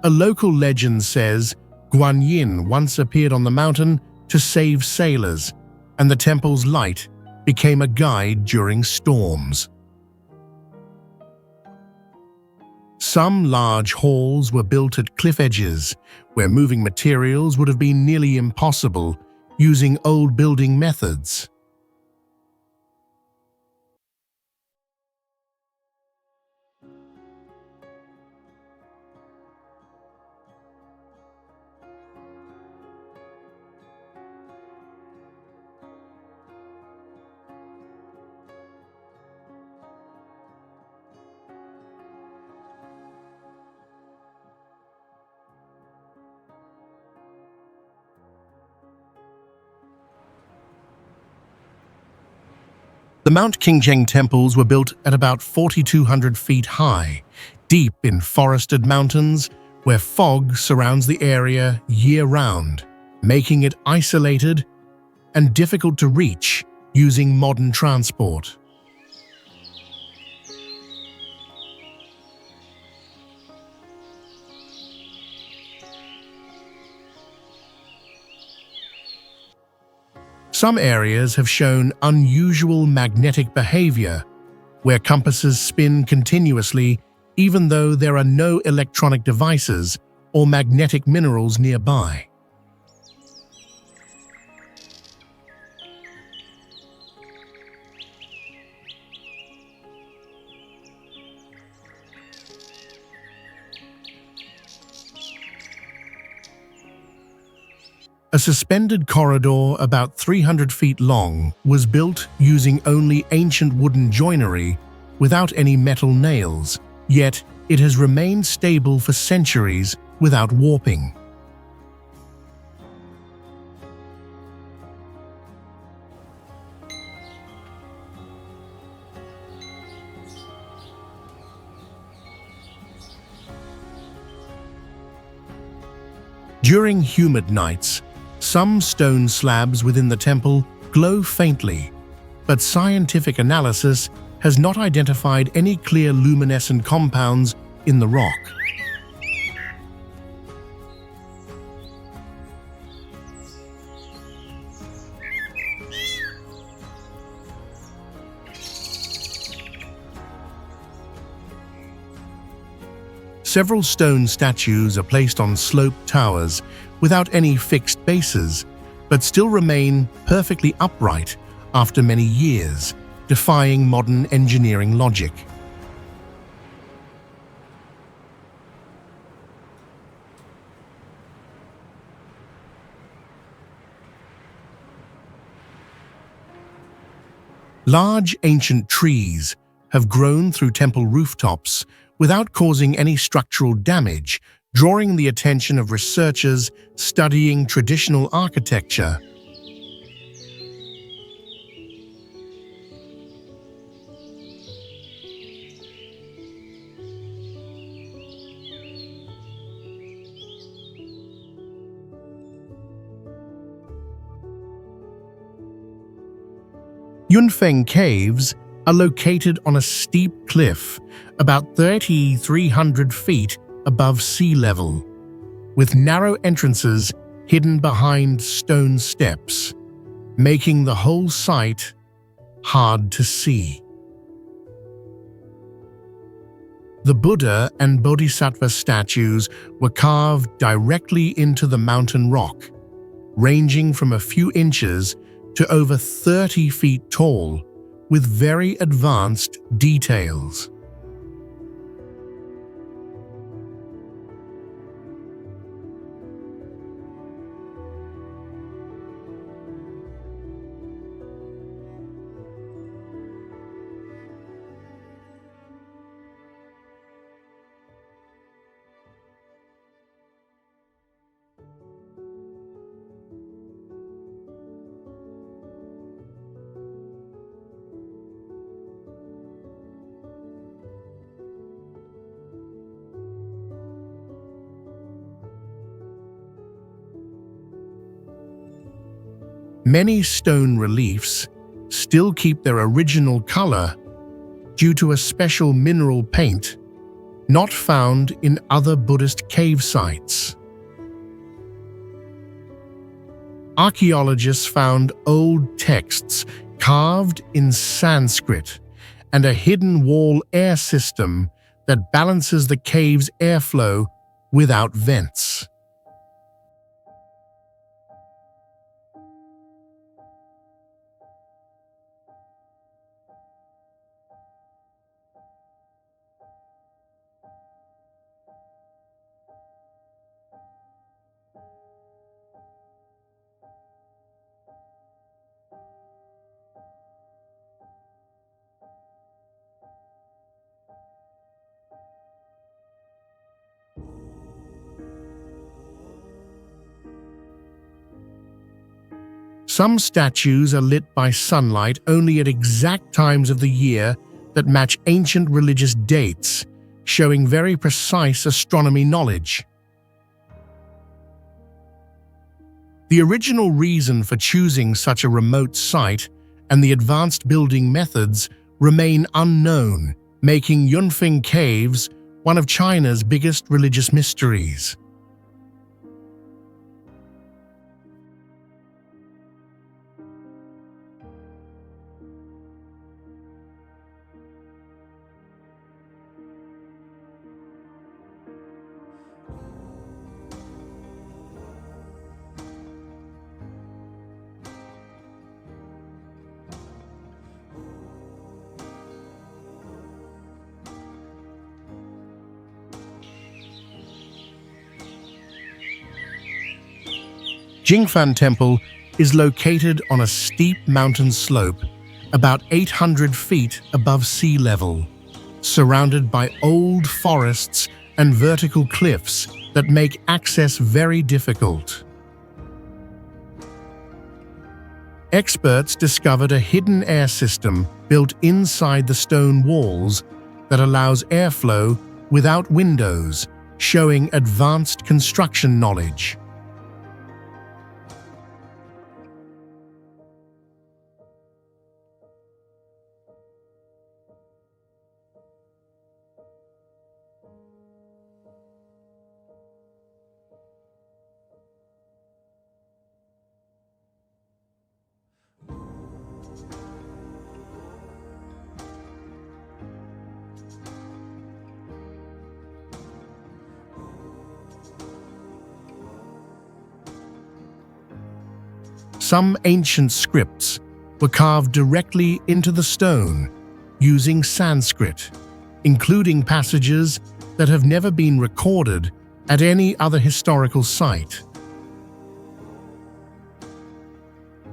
A local legend says Guanyin once appeared on the mountain to save sailors, and the temple's light became a guide during storms. Some large halls were built at cliff edges, where moving materials would have been nearly impossible using old building methods. The Mount Qingzheng temples were built at about 4,200 feet high, deep in forested mountains where fog surrounds the area year-round, making it isolated and difficult to reach using modern transport. Some areas have shown unusual magnetic behavior, where compasses spin continuously even though there are no electronic devices or magnetic minerals nearby. A suspended corridor about 300 feet long was built using only ancient wooden joinery without any metal nails, yet it has remained stable for centuries without warping. During humid nights, some stone slabs within the temple glow faintly, but scientific analysis has not identified any clear luminescent compounds in the rock. Several stone statues are placed on sloped towers without any fixed bases, but still remain perfectly upright after many years, defying modern engineering logic. Large ancient trees have grown through temple rooftops without causing any structural damage, drawing the attention of researchers studying traditional architecture. Yunfeng Caves are located on a steep cliff about 3,300 feet above sea level, with narrow entrances hidden behind stone steps, making the whole site hard to see. The Buddha and Bodhisattva statues were carved directly into the mountain rock, ranging from a few inches to over 30 feet tall, with very advanced details. Many stone reliefs still keep their original color due to a special mineral paint not found in other Buddhist cave sites. archaeologists found old texts carved in Sanskrit and a hidden wall air system that balances the cave's airflow without vents. Some statues are lit by sunlight only at exact times of the year that match ancient religious dates, showing very precise astronomy knowledge. The original reason for choosing such a remote site and the advanced building methods remain unknown, making Yunfeng Caves one of China's biggest religious mysteries. Jingfan Temple is located on a steep mountain slope about 800 feet above sea level, surrounded by old forests and vertical cliffs that make access very difficult. Experts discovered a hidden air system built inside the stone walls that allows airflow without windows, showing advanced construction knowledge. Some ancient scripts were carved directly into the stone using Sanskrit, including passages that have never been recorded at any other historical site.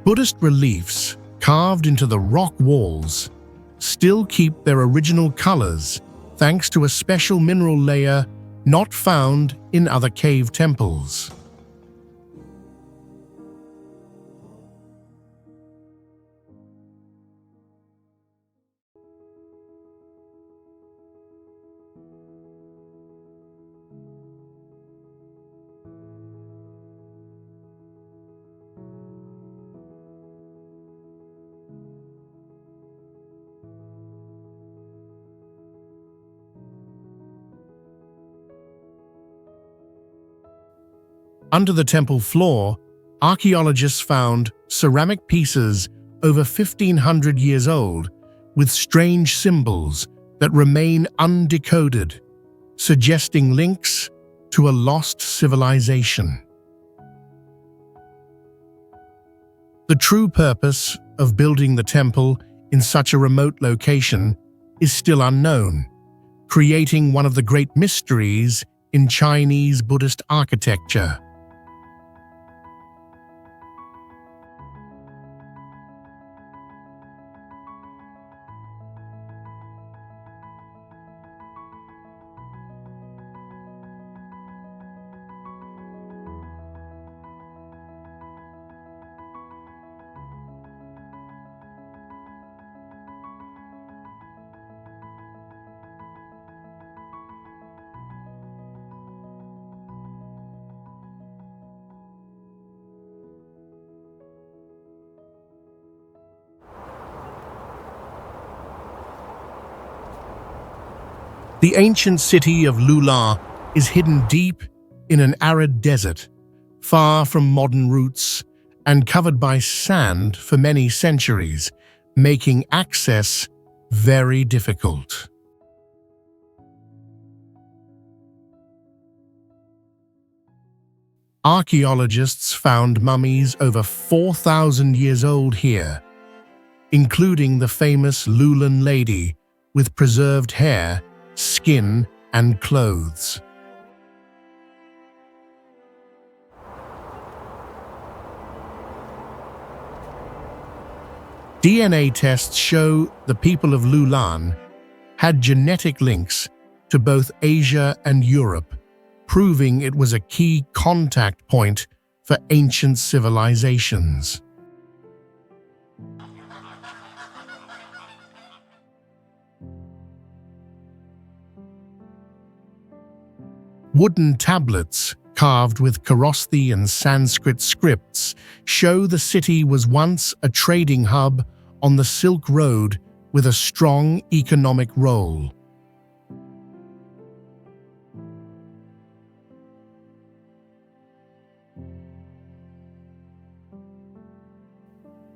Buddhist reliefs carved into the rock walls still keep their original colors thanks to a special mineral layer not found in other cave temples. Under the temple floor, archaeologists found ceramic pieces over 1,500 years old with strange symbols that remain undecoded, suggesting links to a lost civilization. The true purpose of building the temple in such a remote location is still unknown, creating one of the great mysteries in Chinese Buddhist architecture. The ancient city of Lula is hidden deep in an arid desert, far from modern routes and covered by sand for many centuries, making access very difficult. Archaeologists found mummies over 4,000 years old here, including the famous Lulan lady with preserved hair, skin, and clothes. DNA tests show the people of Lulan had genetic links to both Asia and Europe, proving it was a key contact point for ancient civilizations. Wooden tablets carved with Kharosthi and Sanskrit scripts show the city was once a trading hub on the Silk Road with a strong economic role.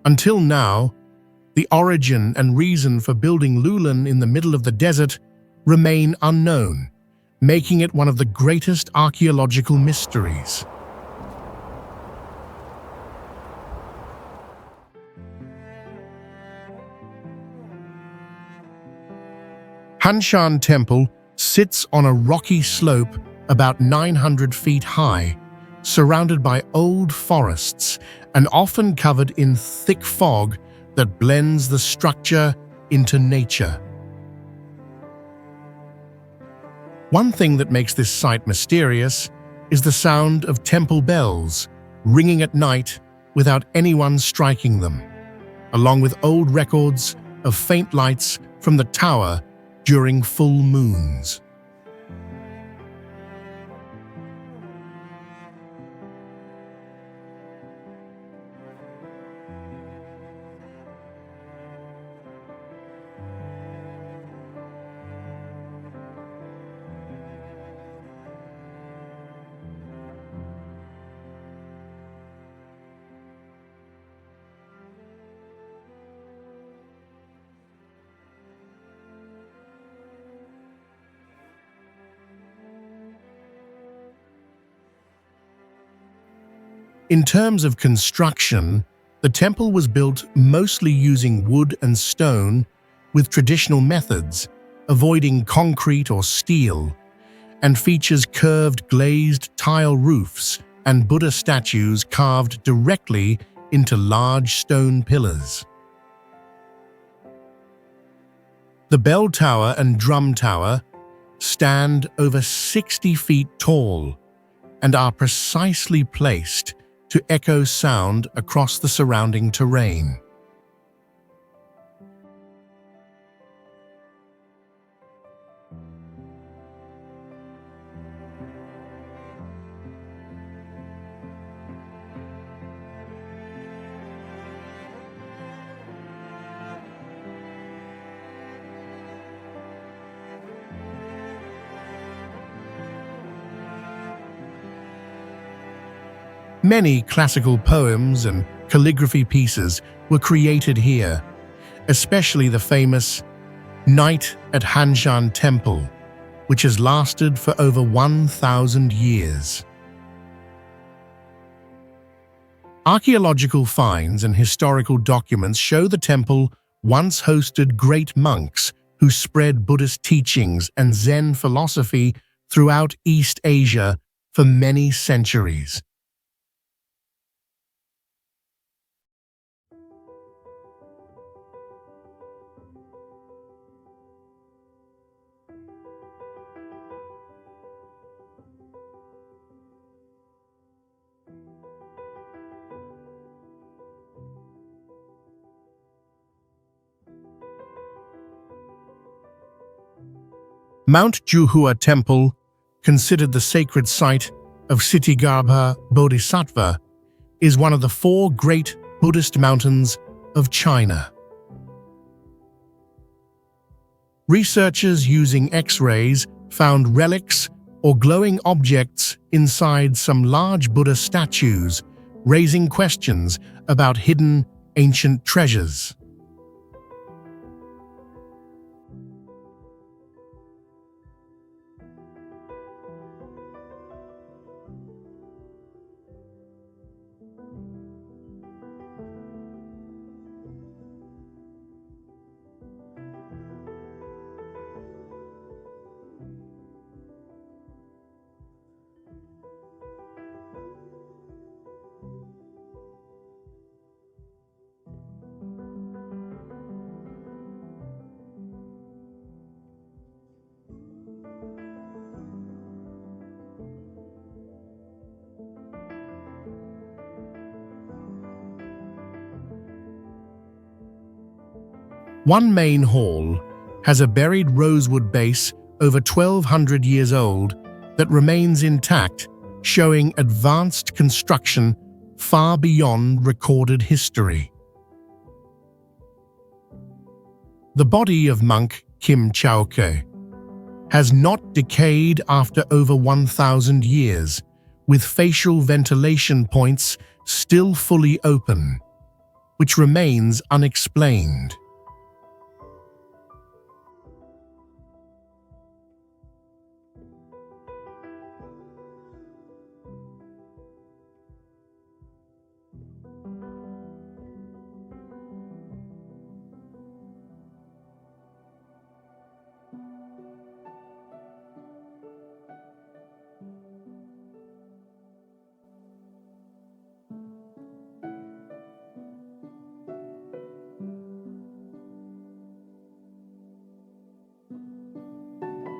Until now, the origin and reason for building Lulan in the middle of the desert remain unknown, making it one of the greatest archaeological mysteries. Hanshan Temple sits on a rocky slope about 900 feet high, surrounded by old forests and often covered in thick fog that blends the structure into nature. One thing that makes this site mysterious is the sound of temple bells ringing at night without anyone striking them, along with old records of faint lights from the tower during full moons. In terms of construction, the temple was built mostly using wood and stone with traditional methods, avoiding concrete or steel, and features curved glazed tile roofs and Buddha statues carved directly into large stone pillars. The bell tower and drum tower stand over 60 feet tall and are precisely placed to echo sound across the surrounding terrain. Many classical poems and calligraphy pieces were created here, especially the famous Night at Hanshan Temple, which has lasted for over 1,000 years. Archaeological finds and historical documents show the temple once hosted great monks who spread Buddhist teachings and Zen philosophy throughout East Asia for many centuries. Mount Juhua Temple, considered the sacred site of Ksitigarbha Bodhisattva, is one of the 4 great Buddhist mountains of China. Researchers using X-rays found relics or glowing objects inside some large Buddha statues, raising questions about hidden ancient treasures. One main hall has a buried rosewood base over 1,200 years old that remains intact, showing advanced construction far beyond recorded history. The body of monk Kim Chao-ke has not decayed after over 1,000 years, with facial ventilation points still fully open, which remains unexplained.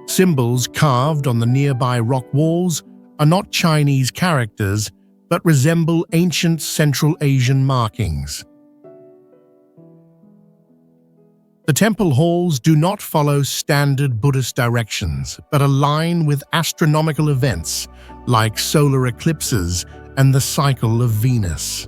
Symbols carved on the nearby rock walls are not Chinese characters, but resemble ancient Central Asian markings. The temple halls do not follow standard Buddhist directions, but align with astronomical events like solar eclipses and the cycle of Venus.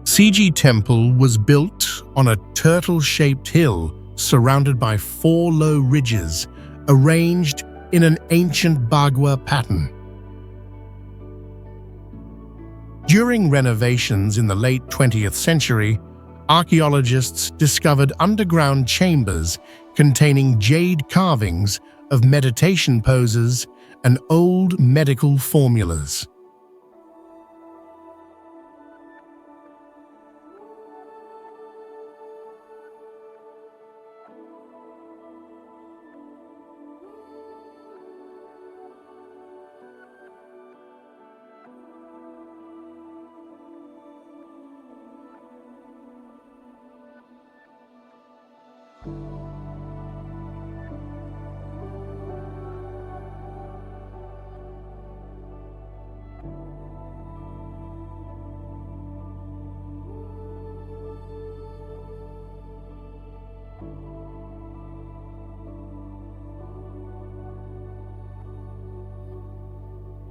Siji Temple was built on a turtle-shaped hill surrounded by 4 low ridges arranged in an ancient Bagua pattern. During renovations in the late 20th century, archaeologists discovered underground chambers containing jade carvings of meditation poses and old medical formulas.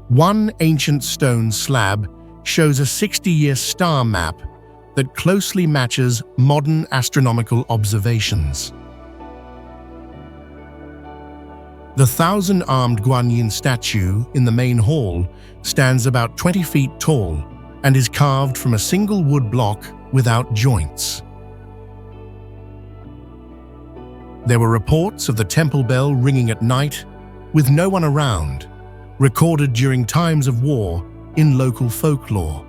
One ancient stone slab shows a 60-year star map that closely matches modern astronomical observations. The 1,000-armed Guanyin statue in the main hall stands about 20 feet tall and is carved from a single wood block without joints. There were reports of the temple bell ringing at night with no one around, recorded during times of war in local folklore.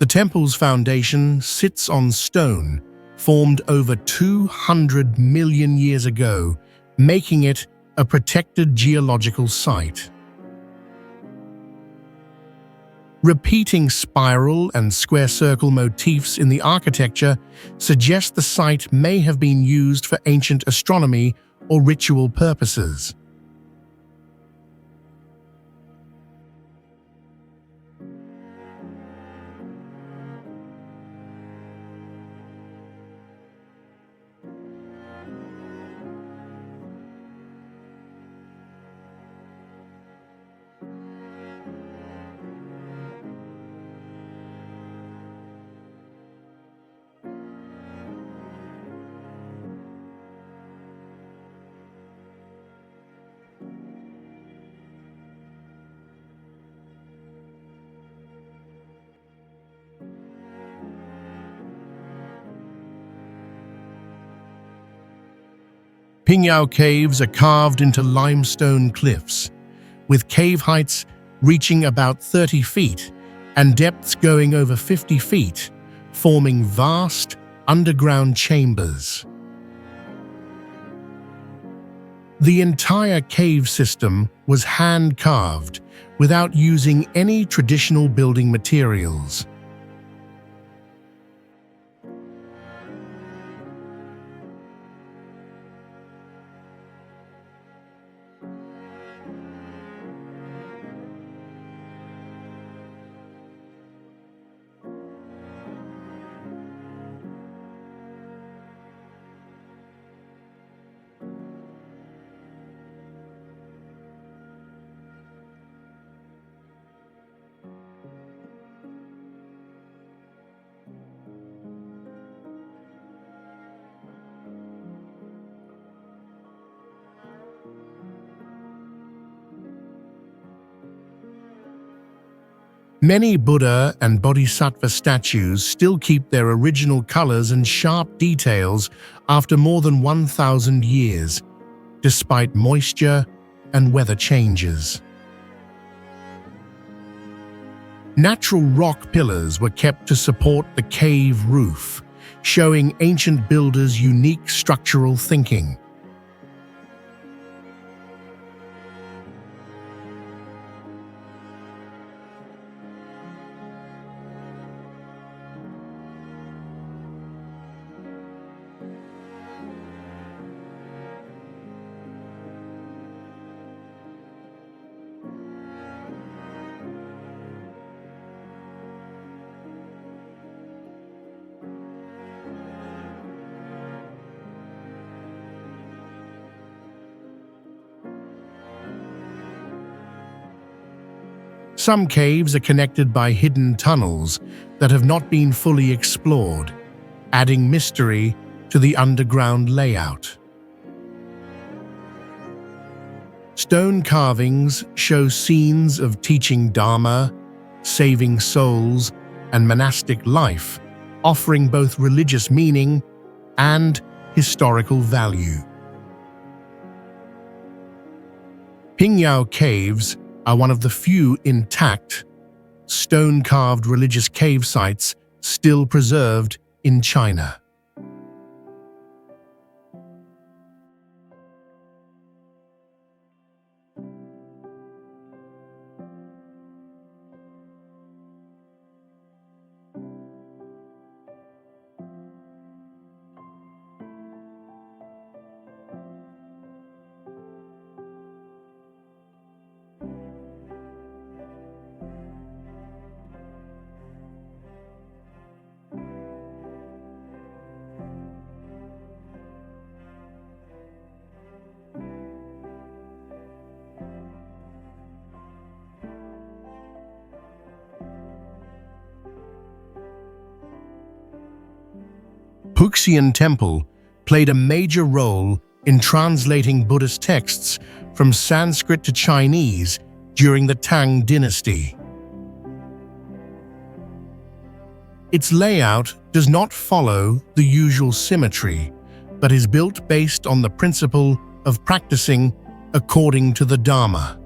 The temple's foundation sits on stone, formed over 200 million years ago, making it a protected geological site. Repeating spiral and square circle motifs in the architecture suggest the site may have been used for ancient astronomy or ritual purposes. Pingyao caves are carved into limestone cliffs, with cave heights reaching about 30 feet and depths going over 50 feet, forming vast underground chambers. The entire cave system was hand-carved without using any traditional building materials. Many Buddha and Bodhisattva statues still keep their original colors and sharp details after more than 1,000 years, despite moisture and weather changes. Natural rock pillars were kept to support the cave roof, showing ancient builders' unique structural thinking. Some caves are connected by hidden tunnels that have not been fully explored, adding mystery to the underground layout. Stone carvings show scenes of teaching Dharma, saving souls, and monastic life, offering both religious meaning and historical value. Pingyao Caves are one of the few intact, stone-carved religious cave sites still preserved in China. Puxian Temple played a major role in translating Buddhist texts from Sanskrit to Chinese during the Tang dynasty. Its layout does not follow the usual symmetry, but is built based on the principle of practicing according to the Dharma.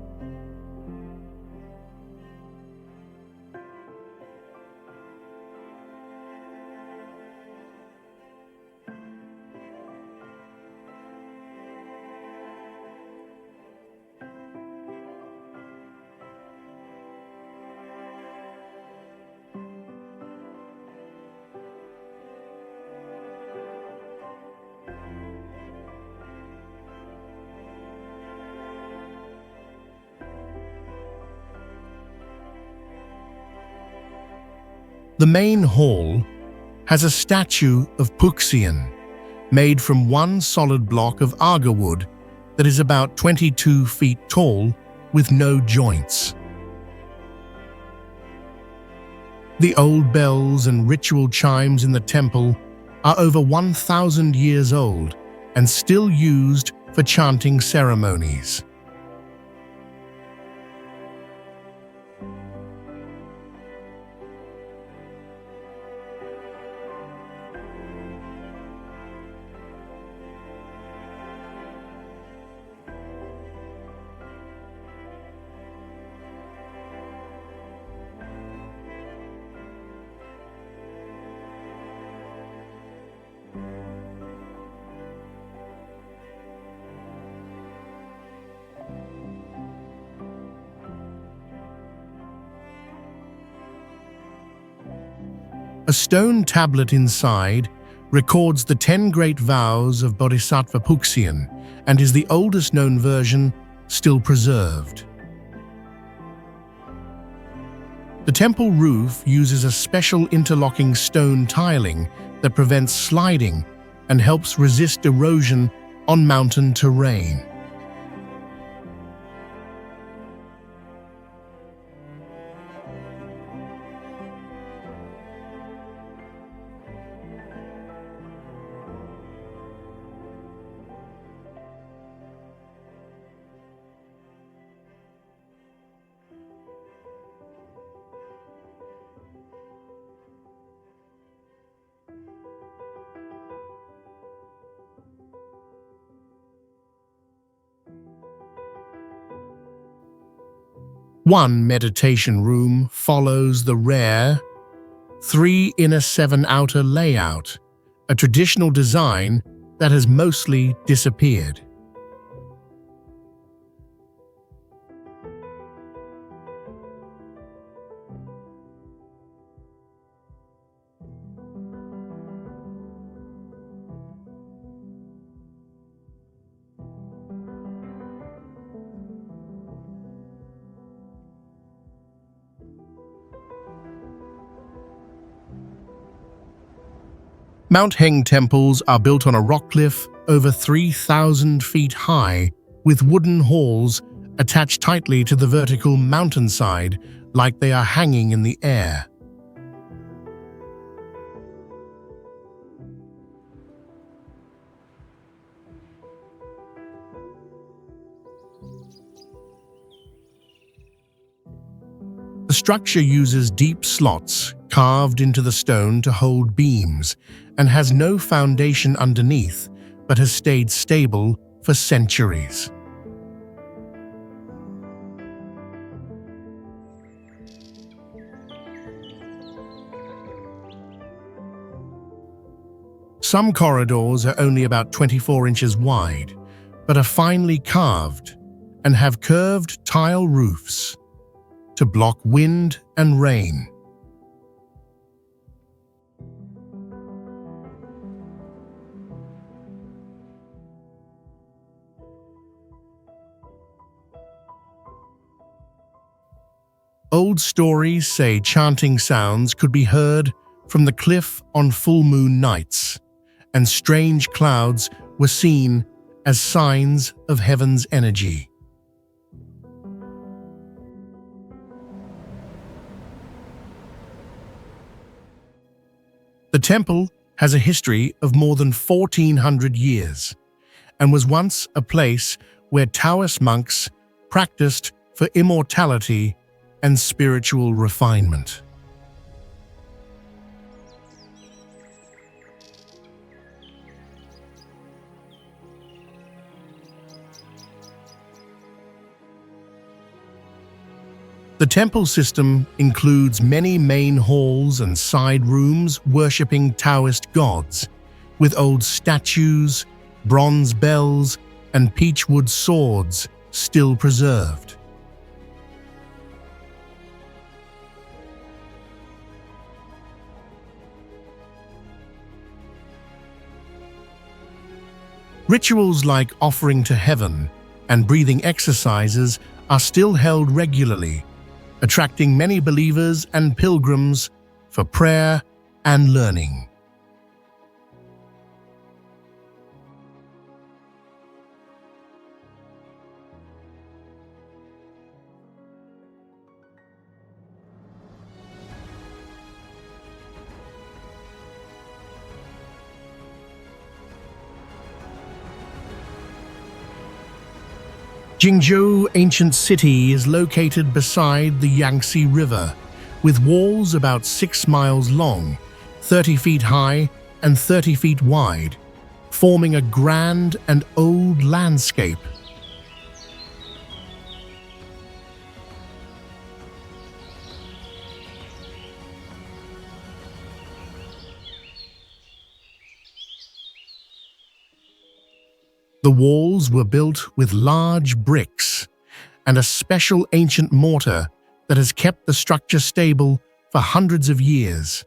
The main hall has a statue of Puxian, made from one solid block of agar wood that is about 22 feet tall with no joints. The old bells and ritual chimes in the temple are over 1,000 years old and still used for chanting ceremonies. A stone tablet inside records the 10 great vows of Bodhisattva Puxian and is the oldest known version still preserved. The temple roof uses a special interlocking stone tiling that prevents sliding and helps resist erosion on mountain terrain. One meditation room follows the rare 3 inner 7 outer layout, a traditional design that has mostly disappeared. Mount Heng temples are built on a rock cliff over 3,000 feet high, with wooden halls attached tightly to the vertical mountainside like they are hanging in the air. The structure uses deep slots carved into the stone to hold beams and has no foundation underneath, but has stayed stable for centuries. Some corridors are only about 24 inches wide, but are finely carved and have curved tile roofs to block wind and rain. Old stories say chanting sounds could be heard from the cliff on full moon nights, and strange clouds were seen as signs of heaven's energy. The temple has a history of more than 1,400 years and was once a place where Taoist monks practiced for immortality and spiritual refinement. The temple system includes many main halls and side rooms worshipping Taoist gods, with old statues, bronze bells, and peachwood swords still preserved. Rituals like offering to heaven and breathing exercises are still held regularly, attracting many believers and pilgrims for prayer and learning. Jingzhou ancient city is located beside the Yangtze River, with walls about 6 miles long, 30 feet high and 30 feet wide, forming a grand and old landscape. The walls were built with large bricks and a special ancient mortar that has kept the structure stable for hundreds of years.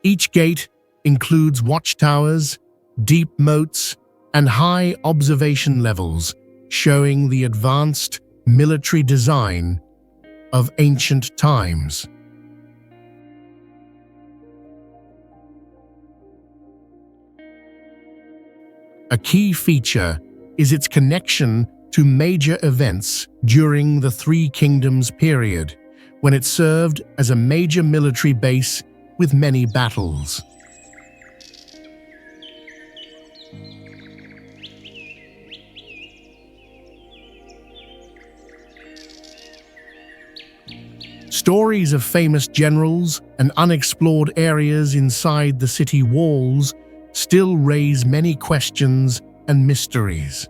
Each gate includes watchtowers, deep moats, and high observation levels, showing the advanced military design of ancient times. A key feature is its connection to major events during the Three Kingdoms period, when it served as a major military base with many battles. Stories of famous generals and unexplored areas inside the city walls still raise many questions and mysteries.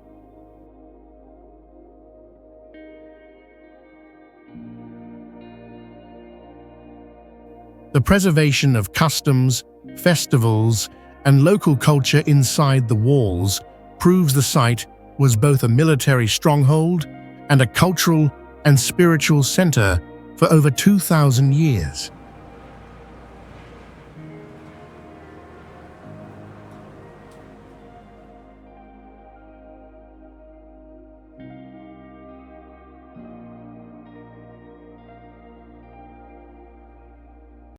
The preservation of customs, festivals, and local culture inside the walls proves the site was both a military stronghold and a cultural and spiritual center for over 2,000 years.